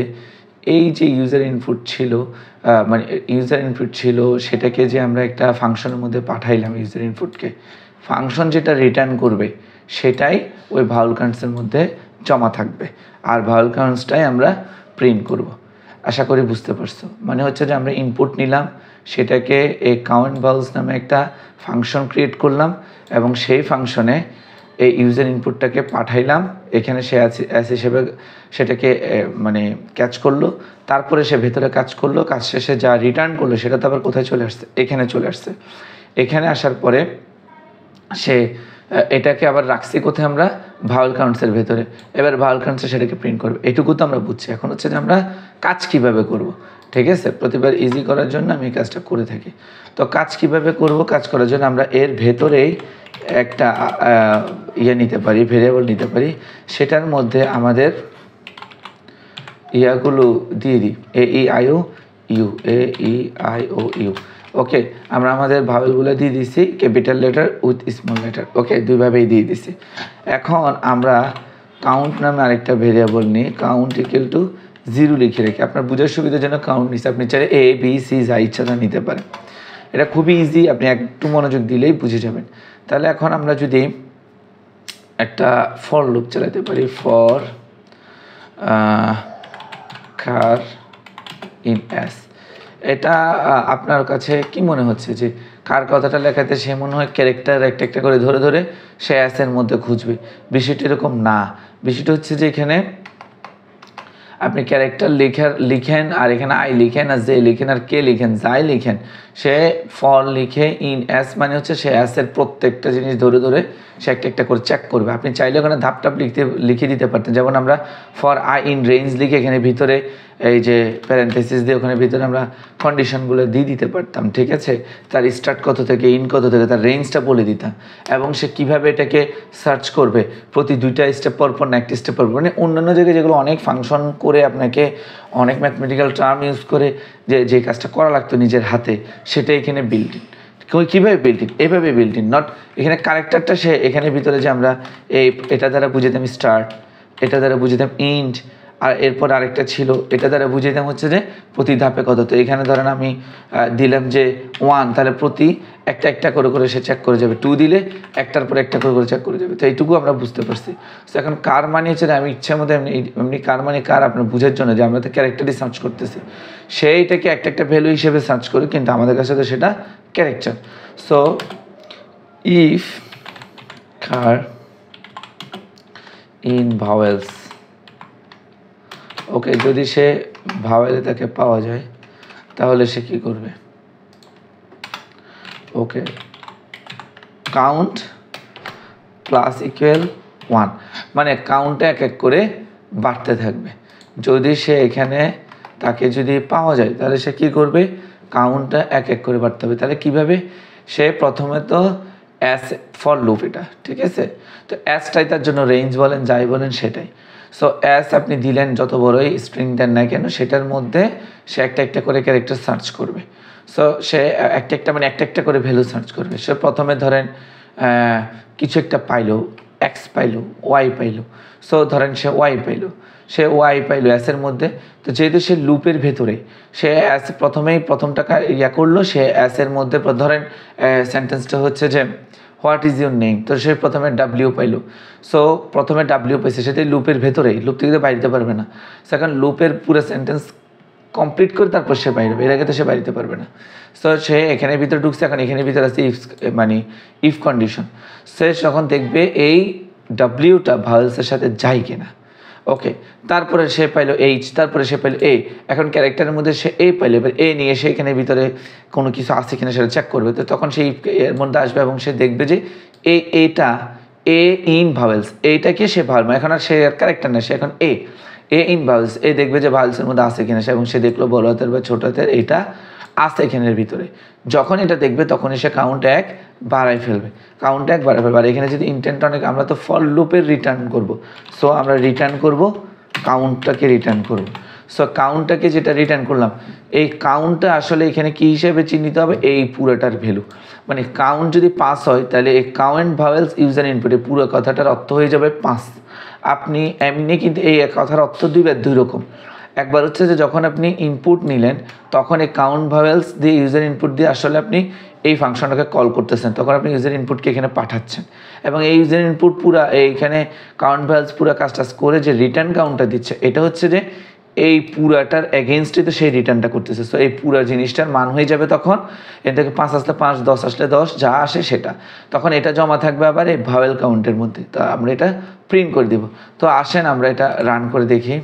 এই যে ইউজার ইনপুট ছিল মানে ইউজার ইনপুট ছিল সেটাকে যে আমরা একটা ফাংশনের মধ্যে পাঠাইলাম, ইউজার ইনপুটকে, ফাংশন যেটা রিটার্ন করবে সেটাই ওই ভাওয়েল কাউন্টসের মধ্যে জমা থাকবে, আর ভাওয়েল কাউন্টসটাই আমরা প্রিন্ট করব। আশা করি বুঝতে পারছো। মানে হচ্ছে যে আমরা ইনপুট নিলাম, সেটাকে এই কাউন্ট ভাওয়েলস নামে একটা ফাংশন ক্রিয়েট করলাম এবং সেই ফাংশনে এই ইউজার ইনপুটটাকে পাঠাইলাম, এখানে সে অ্যাস হিসেবে সেটাকে মানে ক্যাচ করলো, তারপরে সে ভেতরে কাজ করলো, কাজ শেষে যা রিটার্ন করলো সেটা তো আবার কোথায় চলে আসছে, এখানে চলে আসছে। এখানে আসার পরে সে এটাকে আবার রাখছি কোথায়, আমরা ভাওয়েল কাউন্টসের ভেতরে। এবার ভাওয়েল কাউন্টসে সেটাকে প্রিন্ট করবে, এটুকু তো আমরা বুঝছি। এখন হচ্ছে যে আমরা কাজ কিভাবে করব, ঠিক আছে। প্রতিবার ইজি করার জন্য আমি এই কাজটা করে থাকি। তো কাজ কিভাবে করব, কাজ করার জন্য আমরা এর ভেতরেই একটা নিতে পারি, ভেরিয়েবল নিতে পারি, সেটার মধ্যে আমাদের ইয়াগুলো দিয়ে দিই, AEIOU, AEIOU। ওকে, আমরা আমাদের ভাওয়েলগুলো দিয়ে দিছি capital letter with small letter. Okay, দুইভাবেই দিয়ে দিছি। এখন আমরা কাউন্ট নামে আরেকটা ভেরিয়েবল নিই, কাউন্ট ইকুয়াল টু 0 লিখে রেখে, আপনার বোঝার সুবিধার জন্য কাউন্ট নিচ্ছে, আপনি চাইলে A B C যা ইচ্ছা তা নিতে পারেন। এটা খুবই ইজি, আপনি একটু মনোযোগ দিলেই বুঝে যাবেন। তাহলে এখন আমরা যদি একটা ফর লুপ চালাতে পারি, ফর কার ইন এস, এটা আপনার কাছে কি মনে হচ্ছে যে কার কথাটা লেখাতে সে মনে হয় ক্যারেক্টার একটা একটা করে ধরে ধরে সে অ্যাসের মধ্যে খুঁজবে। বিষয়টা এরকম না, বিষয়টা হচ্ছে যে এখানে আপনি ক্যারেক্টার লিখেন আর এখানে আই লিখেন আর জে লিখেন আর কে লিখেন, যাই লিখেন, সে ফর লিখে ইন এস মানে হচ্ছে সে অ্যাসের প্রত্যেকটা জিনিস ধরে ধরে সে একটা একটা করে চেক করবে। আপনি চাইলে ওখানে ধাপ লিখে দিতে পারতেন, যেমন আমরা ফর আই ইন রেঞ্জ লিখে এখানে ভিতরে এই যে প্যারেন্থেসিস দিয়ে ওখানে ভিতরে আমরা কন্ডিশনগুলো দিয়ে দিতে পারতাম, ঠিক আছে, তার স্টার্ট কত থেকে ইন কত থেকে তার রেঞ্জটা বলে দিতাম, এবং সে কিভাবে এটাকে সার্চ করবে প্রতি 2টা স্টেপ পর পর না 1টি স্টেপ পর পর, মানে অন্যান্য জায়গায় যেগুলো অনেক ফাংশন করে আপনাকে অনেক ম্যাথমেটিক্যাল টার্ম ইউজ করে যে কাজটা করা লাগতো নিজের হাতে, সেটা এখানে বিল্ট ইন। কীভাবে বিল্ট ইন? এভাবে বিল্ট ইন, নট এখানে কারেক্টারটা সে এখানে ভিতরে যে আমরা এটা দ্বারা বুঝাতাম স্টার্ট, এটা দ্বারা বুঝাতাম ইন্ট, আর এরপর আরেকটা ছিল এটা দ্বারা বুঝাইতাম হচ্ছে যে প্রতি ধাপে কত। তো এখানে ধরেন আমি দিলাম যে 1, তাহলে প্রতি একটা একটা করে করে সে চেক করে যাবে, 2 দিলে একটার পর একটা করে করে চেক করে যাবে। তো এইটুকু আমরা বুঝতে পারছি। তো এখন কার মানে হচ্ছে যে আমি ইচ্ছা মতো এমনি কার মানে কার আপনার বোঝার জন্য যে আমরা তো ক্যারেক্টারই সার্চ করতেছি, সেইটাকে একটা একটা ভ্যালু হিসেবে সার্চ করি, কিন্তু আমাদের কাছে তো সেটা character. So if char in vowels, okay, যদি সে ভাওয়েলে তাকে পাওয়া যায় তাহলে সে কি করবে? ওকে, কাউন্ট প্লাস ইকুয়াল 1, মানে কাউন্টটা এক এক করে বাড়তে থাকবে। যদি সে এখানে তাকে যদি পাওয়া যায় তাহলে সে কি করবে? কাউন্টটা এক এক করে বাড়তে হবে। তাহলে কিভাবে? সে প্রথমে তো অ্যাস ফর লুপ, এটা ঠিক আছে, তো অ্যাসটাই তার জন্য রেঞ্জ বলেন যাই বলেন সেটাই। সো অ্যাস আপনি দিলেন যত বড়ই স্ট্রিং দেন না কেন, সেটার মধ্যে সে একটা একটা করে ক্যারেক্টার সার্চ করবে। সো সে একটা একটা মানে একটা একটা করে ভ্যালু সার্চ করবে। সে প্রথমে ধরেন কিছু একটা পাইলো, এক্স পাইলো, ওয়াই পাইলো। সো ধরেন সে ওয়াই পাইলো, সে ওয়াই পাইলো অ্যাসের মধ্যে। তো যেহেতু সে লুপের ভেতরে, সে অ্যাস প্রথমেই প্রথমটা করলো, সে অ্যাসের মধ্যে ধরেন সেন্টেন্সটা হচ্ছে যে হোয়াট ইজ ইউর নেম, তো সে প্রথমে ডাব্লিউ পাইলো। সো প্রথমে ডাব্লিউ পাইছে, সেটা লুপের ভেতরেই, লুপ থেকে বাইরে পারবে না। সেখানে লুপের পুরো সেন্টেন্স কমপ্লিট করে তারপর সে বাইরে, এর আগে তো সে বাড়িতে পারবে না। সো সে এখানে ভিতরে ঢুকছে, এখন এখানে ভিতরে আছে মানে ইফ কন্ডিশন। সে যখন দেখবে এই ডাব্লিউটা ভাওয়েলসের সাথে যায় কিনা, ওকে, তারপরে সে পাইলো এইচ, তারপরে সে পাইলো এ, এখন ক্যারেক্টারের মধ্যে সে এ পাইলো, এবার এ নিয়ে সে এখানে ভিতরে কোনো কিছু আছে কিনা সেটা চেক করবে। তো তখন সেই এর মধ্যে আসবে এবং সে দেখবে যে এটা এ ইন ভাওয়েলস, এইটাকে সে ভাওয়েল, এখন আর সে আর ক্যারেক্টার না, সে এখন এ ইন ভাওয়েলস, এ দেখবে যে ভাওয়েলসের মধ্যে আছে কিনা, এবং সে দেখলো বড় হাতের বা ছোট হাতের এটা আছে এখানের ভিতরে। যখন এটা দেখবে তখনই সে কাউন্ট 1 বাড়াই ফেলবে, কাউন্ট 1 বাড়াই ফেলবে। আর এখানে যদি ইন্টেন্ট অনেক, আমরা তো ফর লুপের রিটার্ন করব, সো আমরা রিটার্ন করব কাউন্টটাকে রিটার্ন করব। সো কাউন্টটাকে যেটা রিটার্ন করলাম, এই কাউন্টটা আসলে এখানে কি হিসেবে চিহ্নিত হবে? এই পুরোটার ভ্যালু, মানে কাউন্ট যদি 5 হয় তাহলে এই কাউন্ট ভাওয়েলস ইউজার ইনপুটে পুরো কথাটার অর্থ হয়ে যাবে 5। আপনি এমনি কিন্তু এই কথার অর্থ দুই রকম। একবার হচ্ছে যে যখন আপনি ইনপুট নিলেন তখন এই কাউন্ট ভাওয়েলস দিয়ে ইউজার ইনপুট দিয়ে আসলে আপনি এই ফাংশনটাকে কল করতেছেন, তখন আপনি ইউজার ইনপুটকে এখানে পাঠাচ্ছেন, এবং এই ইউজার ইনপুট পুরা এইখানে কাউন্ট ভাওয়েলস পুরো কাজটা করে যে রিটার্ন কাউন্টটা দিচ্ছে, এটা হচ্ছে যে এই পুরাটার এগেনস্টে তো সেই রিটার্নটা করতেছে। সো এই পুরা জিনিসটার মান হয়ে যাবে তখন, এর থেকে 5 আসলে 5, 10 আসলে 10, যা আসে সেটা, তখন এটা জমা থাকবে আবার এই ভাওয়েল কাউন্টের মধ্যে। তো আমরা এটা প্রিন্ট করে দিব। তো আসেন আমরা এটা রান করে দেখি।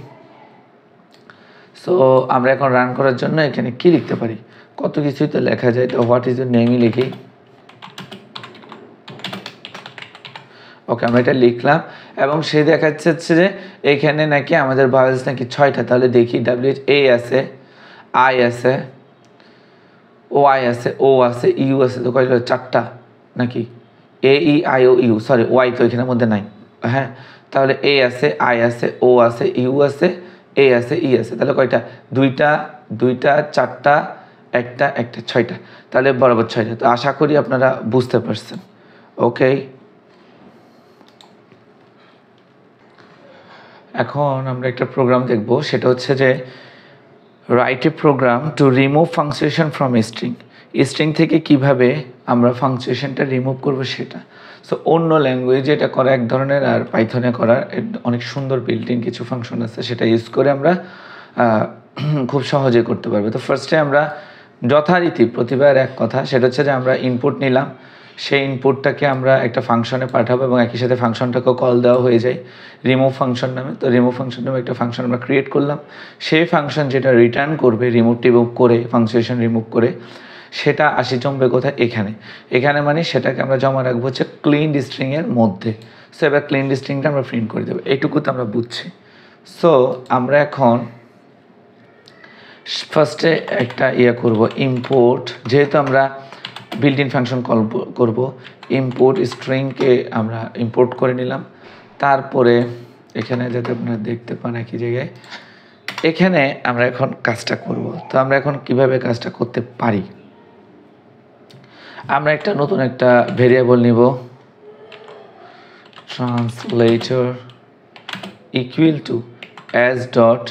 সো আমরা এখন রান করার জন্য এখানে কি লিখতে পারি? কত কিছুই তো লেখা যায়। তো হোয়াট ইজ ইউর নেমই লিখি। ওকে, আমরা এটা লিখলাম এবং সে দেখাচ্ছে হচ্ছে যে এইখানে নাকি আমাদের ভাওয়েলস নাকি 6টা। তাহলে দেখি ডাব্লিউ এ আছে, আই আছে, ও আই আছে, ও আছে, ইউ আছে, তো কয়টা? 4টা নাকি? A E I O U, sorry Y তো এখানের মধ্যে নাই। হ্যাঁ, তাহলে এ আছে, আই আছে, ও আছে, ইউ আছে, এ আছে, ই আছে, তাহলে কয়টা? 2টা, 4টা, একটা, 6টা, তাহলে বরাবর 6টা। তো আশা করি আপনারা বুঝতে পারছেন। ওকে, এখন আমরা একটা প্রোগ্রাম দেখব, সেটা হচ্ছে যে write a program to remove punctuation from string. String থেকে কিভাবে আমরা ফাংচুয়েশনটা রিমুভ করব সেটা। সো অন্য ল্যাঙ্গুয়েজে এটা করা এক ধরনের, আর পাইথনে করার অনেক সুন্দর বিল্ট ইন কিছু ফাংশন আছে, সেটা ইউজ করে আমরা খুব সহজে করতে পারবো। তো ফার্স্টে আমরা যথারীতি প্রতিবার এক কথা, সেটা হচ্ছে যে আমরা ইনপুট নিলাম, সেই ইনপুটটাকে আমরা একটা ফাংশনে পাঠাবো এবং একই সাথে ফাংশনটাকেও কল দেওয়া হয়ে যায় রিমুভ ফাংশন নামে। তো রিমুভ ফাংশন নামে একটা ফাংশন আমরা ক্রিয়েট করলাম। সেই ফাংশন যেটা রিটার্ন করবে রিমুভ করে, ফাংচুয়েশন রিমুভ করে, সেটা আসি জমবে কোথায়? এখানে মানে সেটাকে আমরা জমা রাখবো হচ্ছে ক্লিন স্ট্রিংয়ের মধ্যে। সো এবার ক্লিন স্ট্রিংটা আমরা প্রিন্ট করে দেবো, এইটুকু তো আমরা বুঝছি। সো আমরা এখন ফার্স্টে একটা করব ইম্পোর্ট, যেহেতু আমরা বিল্ট ইন ফাংশন কল করব, ইম্পোর্ট স্ট্রিংকে আমরা ইম্পোর্ট করে নিলাম। তারপরে এখানে যাতে আপনারা দেখতে পান একই জায়গায়, এখানে আমরা এখন কাজটা করব। তো আমরা এখন কিভাবে কাজটা করতে পারি, আমরা একটা নতুন একটা ভেরিয়েবল নিব, translator equal to as dot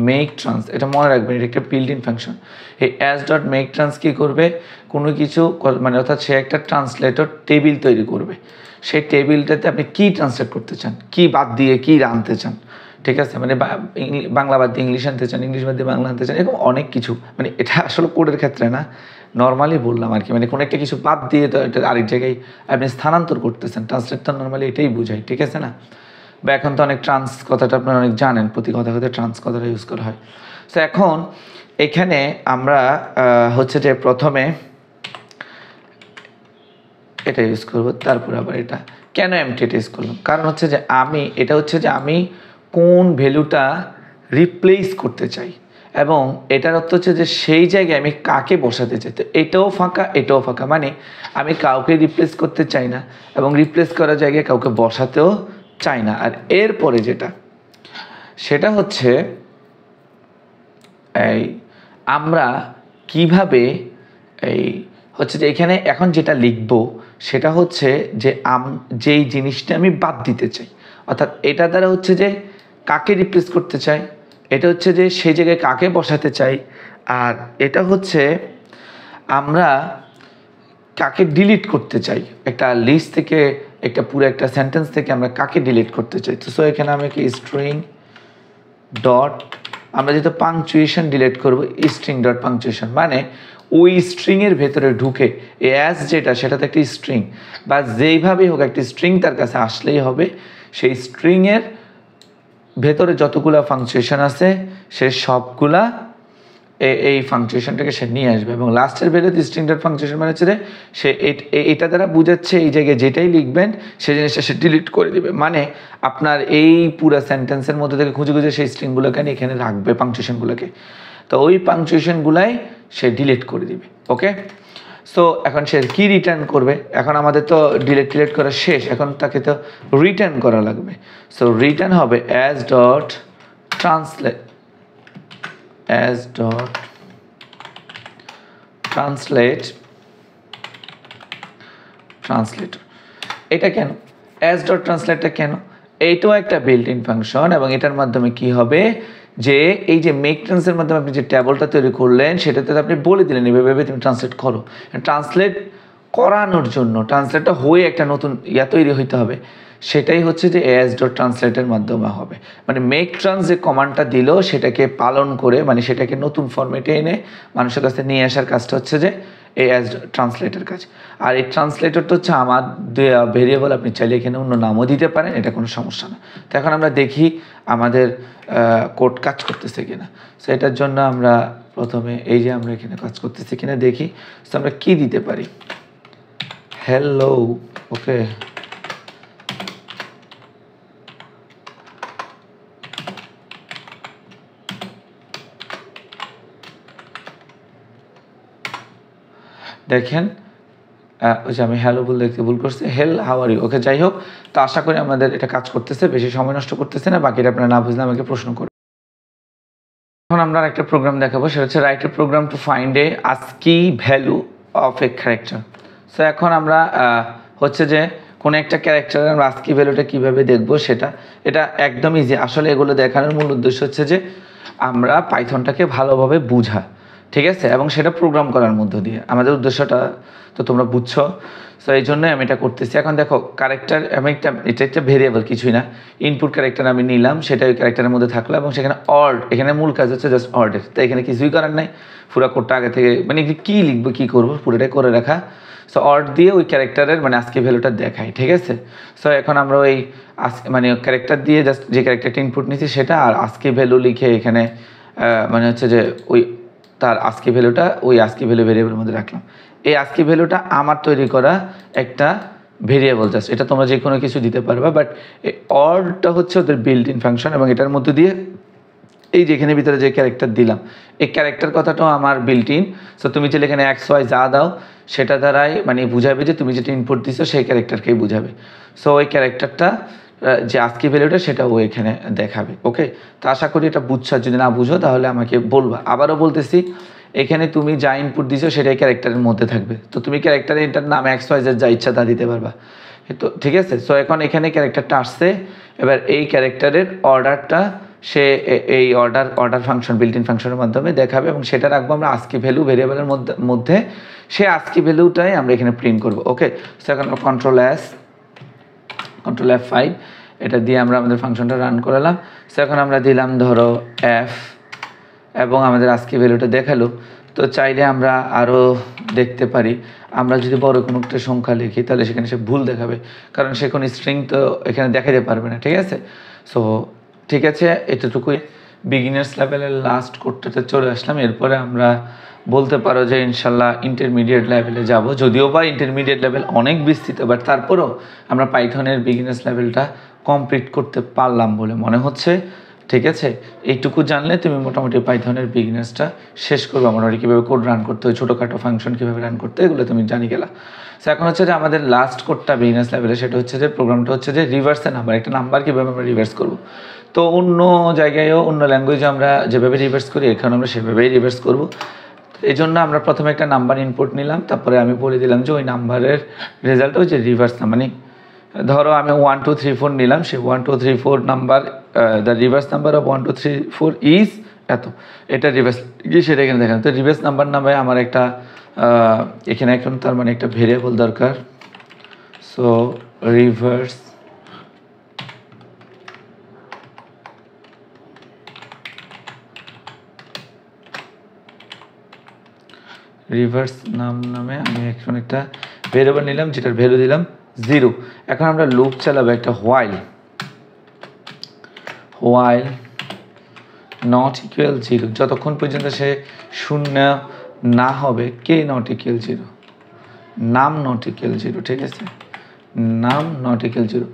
make trans. এটা মনে রাখবেন, এটা একটা বিল্ট ইন ফাংশন। এই অ্যাজ ডট মেক ট্রান্স কী করবে, কোনো কিছু মানে অর্থাৎ সে একটা ট্রান্সলেটর টেবিল তৈরি করবে। সেই টেবিলটাতে আপনি কী ট্রান্সলেট করতে চান, কী বাদ দিয়ে কী আনতে চান, ঠিক আছে, মানে বাংলা বাদ দিয়ে ইংলিশ আনতে চান, ইংলিশ বাদ দিয়ে বাংলা আনতে চান, এরকম অনেক কিছু। মানে এটা আসলে কোডের ক্ষেত্রে না, নর্মালি বললাম আর কি, মানে কোনো একটা কিছু বাদ দিয়ে তো এটা আরেক জায়গায় আপনি স্থানান্তর করতেছেন। ট্রান্সলেট তো নর্মালি এটাই বোঝায়, ঠিক আছে না? বা এখন তো অনেক ট্রান্স কথাটা আপনারা অনেক জানেন, প্রতি কথা কথা ট্রান্স কথাটা ইউজ করা হয়। সো এখন এখানে আমরা হচ্ছে যে প্রথমে এটা ইউজ করব, তারপর আবার এটা কেন এমটি এটা ইউজ করলাম, কারণ হচ্ছে যে এটা হচ্ছে যে আমি কোন ভ্যালুটা রিপ্লেস করতে চাই, এবং এটার অর্থ হচ্ছে যে সেই জায়গায় আমি কাকে বসাতে চাই। তো এটাও ফাঁকা, এটাও ফাঁকা, মানে আমি কাউকে রিপ্লেস করতে চাই না এবং রিপ্লেস করার জায়গায় কাউকে বসাতেও চাই না। আর এরপরে যেটা, সেটা হচ্ছে এই আমরা কিভাবে হচ্ছে যে এখানে এখন যেটা লিখব সেটা হচ্ছে যে যেই জিনিসটা আমি বাদ দিতে চাই, অর্থাৎ এটা দ্বারা হচ্ছে যে কাকে রিপ্লেস করতে চাই, এটা হচ্ছে যে সেই জায়গায় কাকে বসাতে চাই, আর এটা হচ্ছে আমরা কাকে ডিলিট করতে চাই, একটা লিস্ট থেকে, একটা পুরো একটা সেন্টেন্স থেকে আমরা কাকে ডিলিট করতে চাই। তো সো এখানে আমি কি স্ট্রিং ডট, আমরা যেহেতু পাংচুয়েশন ডিলিট করব, স্ট্রিং ডট পাংচুয়েশন, মানে ওই স্ট্রিংয়ের ভেতরে ঢুকে অ্যাজ যেটা, সেটাতে একটি স্ট্রিং বা যেইভাবেই হোক একটি স্ট্রিং তার কাছে আসলেই হবে, সেই স্ট্রিংয়ের ভেতরে যতগুলা পাংচুয়েশন আছে সে সবগুলা এই ফাংচুয়েশনটাকে সে নিয়ে আসবে। এবং লাস্টের ভ্যালুতে স্ট্রিং ডট ফাংচুয়েশন মানে হচ্ছে সে এটা দ্বারা বুঝাচ্ছে এই জায়গায় যেটাই লিখবেন সেই জিনিসটা সে ডিলিট করে দিবে, মানে আপনার এই পুরো সেন্টেন্সের মধ্যে থেকে খুঁজে খুঁজে সেই স্ট্রিংগুলোকে এখানে রাখবে, পাংচুয়েশনগুলোকে, তো ওই পাংচুয়েশনগুলাই সে ডিলিট করে দিবে। ওকে, সো এখন সে কি রিটার্ন করবে, এখন আমাদের তো ডিলিট করা শেষ, এখন তাকে তো রিটার্ন করা লাগবে। সো রিটার্ন হবে as dot translate, as dot translator। এটা কেন as dot translator কেন, এইটাও একটা বিল্ট ইন ফাংশন, এবং এটার মাধ্যমে কি হবে যে এই যে মেক ট্রান্সের মাধ্যমে আপনি যে টেবলটা তৈরি করলেন সেটাতে আপনি বলে দিলেন এভাবে তুমি ট্রান্সলেট করো। ট্রান্সলেট করানোর জন্য ট্রান্সলেটটা হয়ে একটা নতুন তৈরি হইতে হবে, সেটাই হচ্ছে যে as ডট ট্রান্সলেটের মাধ্যমে হবে। মানে মেক ট্রান্স যে কমান্ডটা দিল সেটাকে পালন করে, মানে সেটাকে নতুন ফরম্যাটে এনে মানুষের কাছে নিয়ে আসার কাজটা হচ্ছে যে এই as ট্রান্সলেটের কাজ। আর এই ট্রান্সলেটরটা হচ্ছে আমার ভেরিয়েবল, আপনি চাইলে এখানে অন্য নামও দিতে পারেন, এটা কোনো সমস্যা না। তো এখন আমরা দেখি আমাদের কোড কাজ করতেছে কিনা। সো এটার জন্য আমরা প্রথমে এই যে আমরা এখানে কাজ করতেছি কিনা দেখি। তো আমরা কি দিতে পারি, হ্যালো, ওকে, দেখেন ওই যে আমি হ্যালো বলে দেখতে ভুল করছি, হেল হাউ আর ইউ। ওকে, যাই হোক, তো আশা করি আমাদের এটা কাজ করতেছে, বেশি সময় নষ্ট করতেছে না। বাকিটা আপনারা না বুঝলে আমাকে প্রশ্ন করুন। এখন আমরা একটা প্রোগ্রাম দেখাবো, সেটা হচ্ছে write a program to find a ASCII value of a character. So এখন আমরা হচ্ছে যে কোনো একটা ক্যারেক্টারের আমরা আস্কি ভ্যালুটা কীভাবে দেখবো এটা একদম ইজি। আসলে এগুলো দেখানোর মূল উদ্দেশ্য হচ্ছে যে আমরা পাইথনটাকে ভালোভাবে বুঝা, ঠিক আছে, এবং সেটা প্রোগ্রাম করার মধ্য দিয়ে আমাদের উদ্দেশ্যটা তো তোমরা বুঝছো। সো এই জন্যই আমি এটা করতেছি। এখন দেখো ক্যারেক্টার, আমি এটা একটা ভেরিয়েবল, কিছুই না, ইনপুট ক্যারেক্টার আমি নিলাম, সেটা ওই ক্যারেক্টারের মধ্যে থাকলো, এবং সেখানে অর্ড, এখানে মূল কাজ হচ্ছে জাস্ট অর্ডের। তো এখানে কিছুই করার নাই, পুরো কোডটা আগে থেকে মানে কী লিখবো কী করবো পুরোটাই করে রাখা। সো অর্ড দিয়ে ওই ক্যারেক্টারের মানে আজকে ভ্যালুটা দেখাই, ঠিক আছে। সো এখন আমরা ওই মানে ক্যারেক্টার দিয়ে জাস্ট যে ক্যারেক্টারটা ইনপুট নিচ্ছি সেটা, আর আজকে ভ্যালু লিখে এখানে মানে হচ্ছে যে ওই তার আজকে ভ্যালুটা ওই আজকে ভ্যালু ভেরিয়েবলের মধ্যে রাখলাম। এই আজকে ভ্যালুটা আমার তৈরি করা একটা ভেরিয়েবল, জাস্ট এটা তোমরা যে কোনো কিছু দিতে পারবা, বাট এই অরটা হচ্ছে ওদের বিল্ট ইন ফাংশন, এবং এটার মধ্যে দিয়ে এই যে এখানে ভিতরে যে ক্যারেক্টার দিলাম, এই ক্যারেক্টার কথাটাও আমার বিল্ট ইন। সো তুমি চাইলে এখানে এক্স ওয়াই যা দাও সেটা দ্বারাই মানে বুঝাবে যে তুমি যেটা ইনপুট দিছো সেই ক্যারেক্টারকেই বুঝাবে। সো ওই ক্যারেক্টারটা যে আজকে ভ্যালুটা সেটা ও এখানে দেখাবে। ওকে, তো আশা করি এটা বুঝছো, যদি না বুঝো তাহলে আমাকে বলবা। আবারও বলতেছি, এখানে তুমি যা ইনপুট দিছো সেটাই ক্যারেক্টারের মধ্যে থাকবে। তো তুমি ক্যারেক্টারে এটার নাম এক্স ওয়াই জেড যা ইচ্ছা তা দিতে পারবা। তো ঠিক আছে, সো এখন এখানে ক্যারেক্টারটা আসছে, এবার এই ক্যারেক্টারের অর্ডারটা সে এই অর্ডার ফাংশন বিল্ট ইন ফাংশনের মাধ্যমে দেখাবে এবং সেটা রাখবো আমরা আস্কি ভ্যালু ভেরিয়েবলের মধ্যে সে আস্কি ভ্যালুটাই আমরা এখানে প্রিন্ট করব। ওকে, সো এখন আমরা কন্ট্রোল F5 এটা দিয়ে আমরা আমাদের ফাংশনটা রান করালাম। সো এখন আমরা দিলাম ধরো F এবং আমাদের আস্কি ভ্যালুটা দেখালো। তো চাইলে আমরা আরও দেখতে পারি, আমরা যদি বড় কোনো একটা সংখ্যা লিখি তাহলে সেখানে সে ভুল দেখাবে, কারণ সে কোনো স্ট্রিং তো এখানে দেখাতে পারবে না। ঠিক আছে, সো ঠিক আছে, এতটুকুই বিগিনার্স লেভেলের লাস্ট কোডটাতে চলে আসলাম। এরপরে আমরা বলতে পারো যে ইনশাল্লাহ ইন্টারমিডিয়েট লেভেলে যাব, যদিও বা ইন্টারমিডিয়েট লেভেল অনেক বিস্তৃত, বাট তারপরেও আমরা পাইথনের বিগিনার্স লেভেলটা কমপ্লিট করতে পারলাম বলে মনে হচ্ছে। ঠিক আছে, এইটুকু জানলে তুমি মোটামুটি পাইথনের বিগিনার্সটা শেষ করবে। মোটামুটি কীভাবে কোড রান করতে হয়, ছোটোখাটো ফাংশন কীভাবে রান করতে হয়, এগুলো তুমি জানি গেলা। সো এখন হচ্ছে যে আমাদের লাস্ট কোডটা বিগিনার্স লেভেলে, সেটা হচ্ছে যে প্রোগ্রামটা হচ্ছে যে রিভার্সের নাম্বার, একটা নাম্বার কীভাবে আমরা রিভার্স করব। তো অন্য জায়গায়ও অন্য ল্যাঙ্গুয়েজে আমরা যেভাবে রিভার্স করি এখানে আমরা সেভাবেই রিভার্স করব। এই জন্য আমরা প্রথমে একটা নাম্বার ইনপুট নিলাম, তারপরে আমি বলে দিলাম যে ওই নাম্বারের রেজাল্ট হচ্ছে রিভার্স নাম্বার। মানে ধরো আমি 1 2 3 4 নিলাম, say 1 2 3 4 number the reverse number of 1 2 3 4 is এত, এটা রিভার্স কি সেটা এখানে দেখেন। তো রিভার্স নাম্বার নামে আমার একটা এখানে এখন তার মানে একটা ভেরিয়েবল দরকার। সো রিভার্স নামে আমি এখন একটা ভেরিয়েবল নিলাম যেটার ভ্যালু দিলাম 0। এখন আমরা লুপ চালাবো একটা হোয়াইল নট ইকুয়াল 0, যতক্ষণ পর্যন্ত সে শূন্য না হবে। কে নট ইকুয়াল 0, নাম নট ইকুয়াল 0। ঠিক আছে, নাম নট ইকুয়াল 0,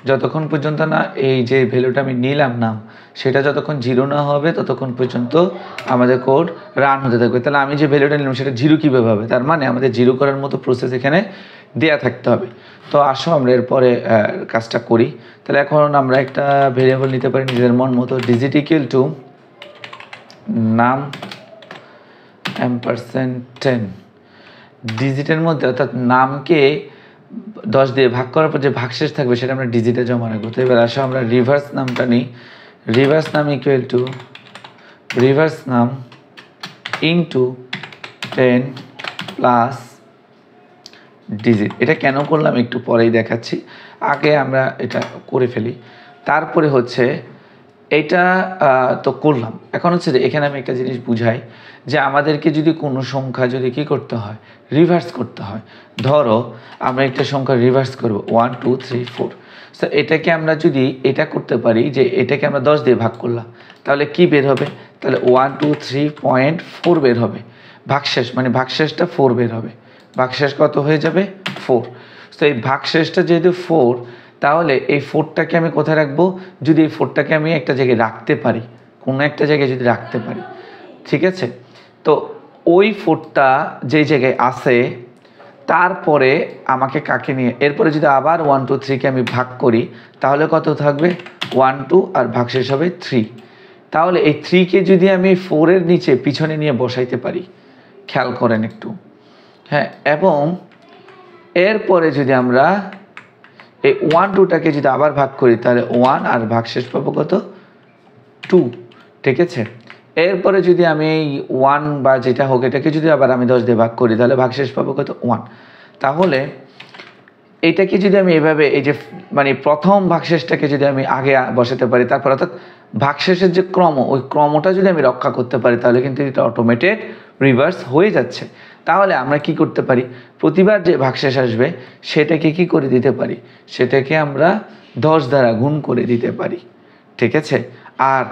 যতক্ষণ পর্যন্ত না এই যে ভ্যালুটা আমি নিলাম নাম সেটা যতক্ষণ 0 না হবে ততক্ষণ পর্যন্ত আমাদের কোড রান হতে থাকবে। তাহলে আমি যে ভ্যালুটা নিলাম সেটা 0 কীভাবে হবে, তার মানে আমাদের 0 করার মতো প্রসেস এখানে দেয়া থাকতে হবে। তো আসো আমরা এরপরে কাজটা করি। তাহলে এখন আমরা একটা ভেরিয়েবল নিতে পারি নিজেদের মন মতো, ডিজিট ইকুয়াল টু নাম %10। ডিজিটের মধ্যে অর্থাৎ নামকে 10 দিয়ে ভাগ করার পর যে ভাগশেষ থাকবে সেটা আমরা ডিজিটে জমা রাখবো। তো এবার আসো আমরা রিভার্স নামটা নিই। রিভার্স নাম ইকুয়াল টু রিভার্স নাম ইনটু 10 প্লাস ডিজিট। এটা কেন করলাম একটু পরেই দেখাচ্ছি, আগে আমরা এটা করে ফেলি। তারপরে হচ্ছে এটা তো করলাম। এখন হচ্ছে যে এখানে আমি একটা জিনিস বুঝাই যে আমাদেরকে যদি কোনো সংখ্যা যদি কী করতে হয়, রিভার্স করতে হয়। ধরো আমরা একটা সংখ্যা রিভার্স করব 1 2 3 4। সো এটাকে আমরা যদি এটা করতে পারি যে এটাকে আমরা 10 দিয়ে ভাগ করলাম তাহলে কি বের হবে, তাহলে 1 2 3.4 বের হবে। ভাগশেষ মানে ভাগশেষটা 4 বের হবে। ভাগশেষ কত হয়ে যাবে 4। তো এই ভাগশেষটা যেহেতু 4, তাহলে এই 4টাকে আমি কোথায় রাখবো, যদি এই 4টাকে আমি একটা জায়গায় রাখতে পারি, কোনো একটা জায়গায় যদি রাখতে পারি, ঠিক আছে। তো ওই 4টা যেই জায়গায় আসে তারপরে আমাকে কাকে নিয়ে এরপরে যদি আবার 1 2 3কে আমি ভাগ করি তাহলে কত থাকবে 1 2 আর ভাগশেষ হবে 3। তাহলে এই 3কে যদি আমি 4-এর নিচে পিছনে নিয়ে বসাইতে পারি, খেয়াল করেন একটু, হ্যাঁ। এবং এরপরে যদি আমরা এই 1 2টাকে যদি আবার ভাগ করি তাহলে 1 আর ভাগশেষ পাবো কত 2। ঠিক আছে, এরপরে যদি আমি এই 1 বা যেটা হোক এটাকে যদি আবার আমি 10 দিয়ে ভাগ করি তাহলে ভাগশেষ পাবো কত 1। তাহলে এইটাকে যদি আমি এভাবে এই যে মানে প্রথম ভাগশেষটাকে যদি আমি আগে বসাতে পারি, তারপর অর্থাৎ ভাগশেষের যে ক্রম ওই ক্রমটা যদি আমি রক্ষা করতে পারি তাহলে কিন্তু এটা অটোমেটেড রিভার্স হয়ে যাচ্ছে। তাহলে আমরা কি করতে পারি, প্রতিবার যে ভাগশেষ আসবে সেটাকে কি করে দিতে পারি, সেটাকে আমরা 10 দ্বারা গুণ করে দিতে পারি। ঠিক আছে, আর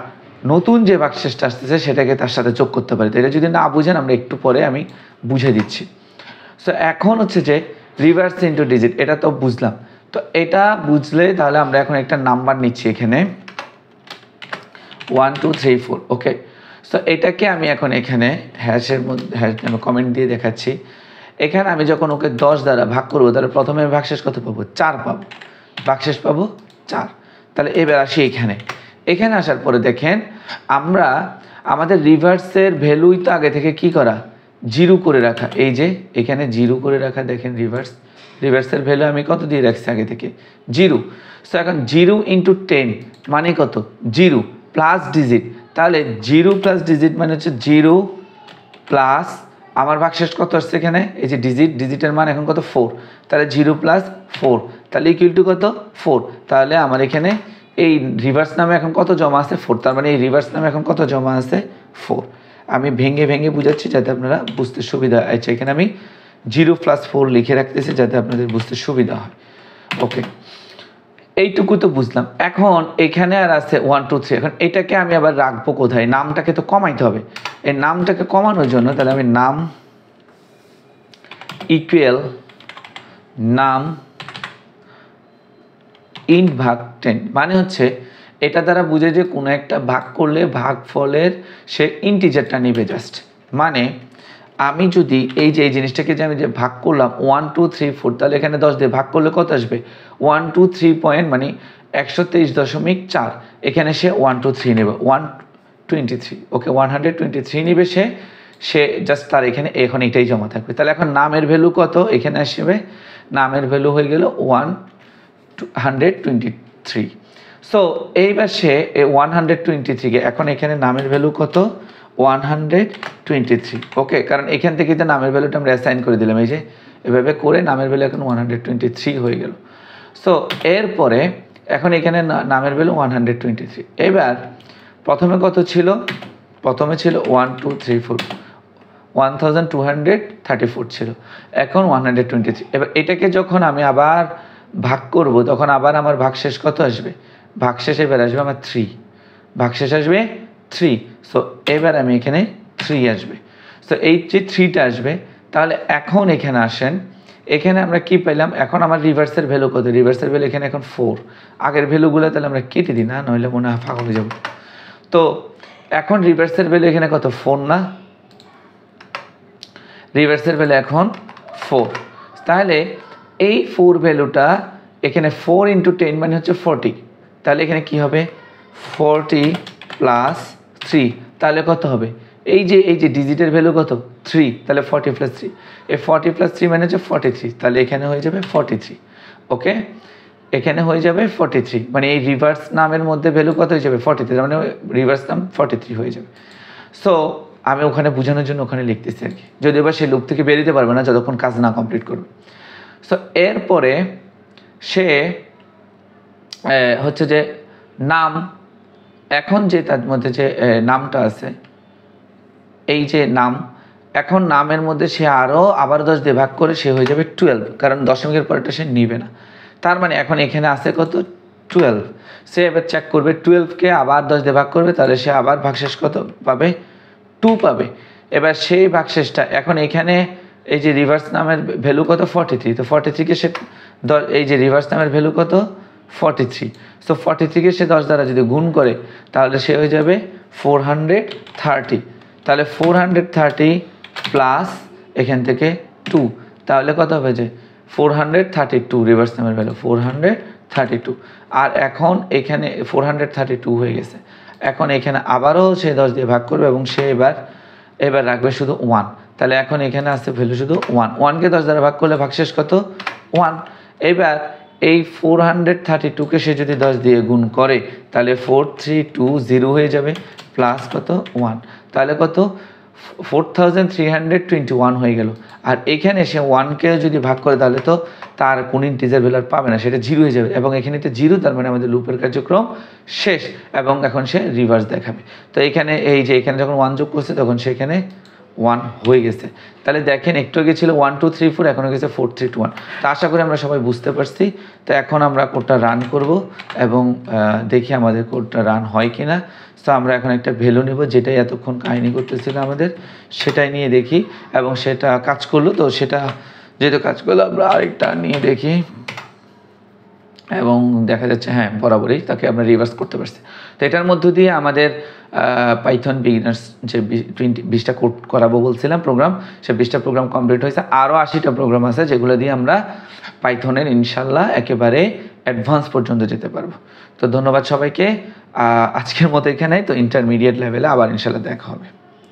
নতুন যে ভাগশেষটা আসতেছে সেটাকে তার সাথে যোগ করতে পারি। তো এটা যদি না বুঝেন আমরা একটু পরে আমি বুঝে দিচ্ছি। সো এখন হচ্ছে যে রিভার্স ইন্টু ডিজিট, এটা তো বুঝলাম। তো এটা বুঝলে তাহলে আমরা এখন একটা নাম্বার নিচ্ছি এখানে 1 2 3 4 ওকে। সো এটাকে আমি এখন এখানে হ্যাশের মধ্যে কমেন্ট দিয়ে দেখাচ্ছি। এখানে আমি যখন ওকে 10 দ্বারা ভাগ করবো তাহলে প্রথমে ভাগশেষ কত পাবো? 4 পাবো, ভাগশেষ পাবো 4। তাহলে এবার আসি এখানে আসার পরে দেখেন আমরা আমাদের রিভার্সের ভ্যালুই তো আগে থেকে কি করা, 0 করে রাখা। এই যে এখানে 0 করে রাখা, দেখেন রিভার্সের ভ্যালু আমি কত দিয়ে রাখছি আগে থেকে? 0। সো এখন 0 ইন্টু 10 মানে কত? 0 প্লাস ডিজিট। তাহলে 0 প্লাস ডিজিট মানে হচ্ছে 0 প্লাস আমার ভাগশেষ কত আসছে এখানে? এই যে ডিজিটের মান এখন কত? 4। তাহলে 0 প্লাস 4 তাহলে ইকুয়াল টু কত? 4। তাহলে আমার এখানে এই রিভার্স নামে এখন কত জমা আছে? 4। তার মানে এই রিভার্স নামে এখন কত জমা আছে? 4। আমি ভেঙে বুঝাচ্ছি যাতে আপনারা বুঝতে সুবিধা হয়। এখানে আমি 0 প্লাস 4 লিখে রাখতেছি যাতে আপনাদের বুঝতে সুবিধা হয়। ওকে, এইটুকু তো বুঝলাম। এখন এখানে আর আছে 1 2 3। এখন এটাকে আমি আবার রাখবো কোথায়? নামটাকে তো কমাইতে হবে। এই নামটাকে কমানোর জন্য তাহলে আমি নাম ইকুয়াল নাম ইন্ট ভাগ 10 মানে হচ্ছে এটা দ্বারা বুঝে যে কোনো একটা ভাগ করলে ভাগফলের সে ইন্টিজারটা নেবে জাস্ট। মানে আমি যদি এই জিনিসটাকে যে আমি যে ভাগ করলাম 1 2 3 4 তাহলে এখানে 10 দিয়ে ভাগ করলে কত আসবে? 1 2 3 পয়েন্ট মানে 123.4। এখানে সে 1 2 3 নেবে 123। ওকে, 123 নেবে সে জাস্ট তার এখানে এখন এটাই জমা থাকবে। তাহলে এখন নামের ভ্যালু কত এখানে আসবে? নামের ভ্যালু হয়ে গেল 123। সো এইবার সে 123কে এখন এখানে নামের ভ্যালু কত? 123। ওকে, কারণ এখান থেকে তো নামের ভ্যালুটা আমরা অ্যাসাইন করে দিলাম। এই যে এভাবে করে নামের ভ্যালু এখন 123 হয়ে গেল। সো এরপরে এখন এখানে নামের ভ্যালু 123। এবার প্রথমে কত ছিল? প্রথমে ছিল 1 2 3 4 1234 ছিল, এখন 123। এবার এটাকে যখন আমি আবার ভাগ করব তখন আবার আমার ভাগশেষ কত আসবে? ভাগশেষ এবার আসবে আমার 3। ভাগশেষ আসবে 3। সো এবার আমি এখানে 3 আসবে। সো এই যে 3টা আসবে তাহলে এখন এখানে আসেন, এখানে আমরা কি পেলাম? এখন আমার রিভার্সের ভ্যালু কত? রিভার্সের ভ্যালু এখানে এখন 4। আগের ভ্যালুগুলো তাহলে আমরা কেটে দিই, না নইলে মনে হয় ফাঁকা হয়ে যাবো। তো এখন রিভার্সের ভ্যালু এখানে কত? 4 না? রিভার্সের ভ্যালু এখন 4। তাহলে এই 4 ভ্যালুটা এখানে 4 ইন্টু 10 মানে হচ্ছে 40। তাহলে এখানে কি হবে? 40 প্লাস 3 তাহলে কত হবে? এই যে ডিজিটের ভ্যালু কত? 3। তাহলে 40 প্লাস 3, এই 40 প্লাস 3 মানে হচ্ছে 43। তাহলে এখানে হয়ে যাবে 43। ওকে, এখানে হয়ে যাবে 43। মানে এই রিভার্স নামের মধ্যে ভ্যালু কত হয়ে যাবে? 43। মানে রিভার্স নাম 43 হয়ে যাবে। সো আমি ওখানে বোঝানোর জন্য ওখানে লিখতেছি আর কি, যদিও বা সে লুপ থেকে বেরোতে পারবে না যতক্ষণ কাজ না কমপ্লিট করবে। সো এরপরে সে হচ্ছে যে নাম, এখন যে তার মধ্যে যে নামটা আছে, এই যে নাম, এখন নামের মধ্যে সে আরও আবার 10 দিয়ে ভাগ করে সে হয়ে যাবে 12, কারণ দশমিকের পরেরটা সে নিবে না। তার মানে এখন এখানে আছে কত? 12। সে এবার চেক করবে 12কে আবার 10 দিয়ে ভাগ করবে, তাহলে সে আবার ভাগশেষ কত পাবে? 2 পাবে। এবার সেই ভাগশেষটা এখন এখানে এই যে রিভার্স নামের ভ্যালু কত? 43। তো 43কে সে এই যে রিভার্স নামের ভ্যালু কত? 43। সো 43কে সে 10 দ্বারা যদি গুণ করে তাহলে সে হয়ে যাবে 430। তাহলে 430 প্লাস এখান থেকে 2 তাহলে কত হবে? যে 432 রিভার্স নামের ভ্যালু 432। আর এখন এখানে 432 হয়ে গেছে। এখন এখানে আবারও সে 10 দিয়ে ভাগ করবে এবং সে এবার রাখবে শুধু 1। তাহলে এখন এখানে আসছে ভ্যালু শুধু 1। 1কে 10 দ্বারা ভাগ করলে ভাগশেষ কত? 1। এবার এই 432কে সে যদি 10 দিয়ে গুণ করে তাহলে 4320 হয়ে যাবে, প্লাস কত? 1। তাহলে কত? 4321 হয়ে গেল। আর এখানে সে 1কে যদি ভাগ করে তাহলে তো তার কোন ইন্টিজার ভ্যালু পাবে না, সেটা 0 হয়ে যাবে। এবং এখানে তো 0, তার মানে আমাদের লুপের কার্যক্রম শেষ এবং এখন সে রিভার্স দেখাবে। তো এখানে এই যে এখানে যখন 1 যোগ করছে তখন সেখানে 1 হয়ে গেছে। তাহলে দেখেন একটু আগে ছিল 1 2 3 4, এখন হয়ে গেছে 4 3 2 1। তো আশা করি আমরা সবাই বুঝতে পারছি। তো এখন আমরা কোডটা রান করব এবং দেখি আমাদের কোডটা রান হয় কি না। তো আমরা এখন একটা ভ্যালু নেব যেটাই এতক্ষণ কাহিনী করতেছিল আমাদের, সেটাই নিয়ে দেখি এবং সেটা কাজ করলো। তো সেটা যেহেতু কাজ করলো আমরা আরেকটা নিয়ে দেখি। এবং দেখা যাচ্ছে হ্যাঁ বরাবরই তাকে আমরা রিভার্স করতে পারছি। তো এটার মধ্য দিয়ে আমাদের পাইথন বিগিনার্স যে 20টা কোড করাবো বলছিলাম প্রোগ্রাম, সে 20টা প্রোগ্রাম কমপ্লিট হয়েছে। আরও 80টা প্রোগ্রাম আছে যেগুলো দিয়ে আমরা পাইথনের ইনশাল্লাহ একেবারে অ্যাডভান্স পর্যন্ত যেতে পারবো। তো ধন্যবাদ সবাইকে, আজকের মতো এখানে। তো ইন্টারমিডিয়েট লেভেলে আবার ইনশাল্লাহ দেখা হবে।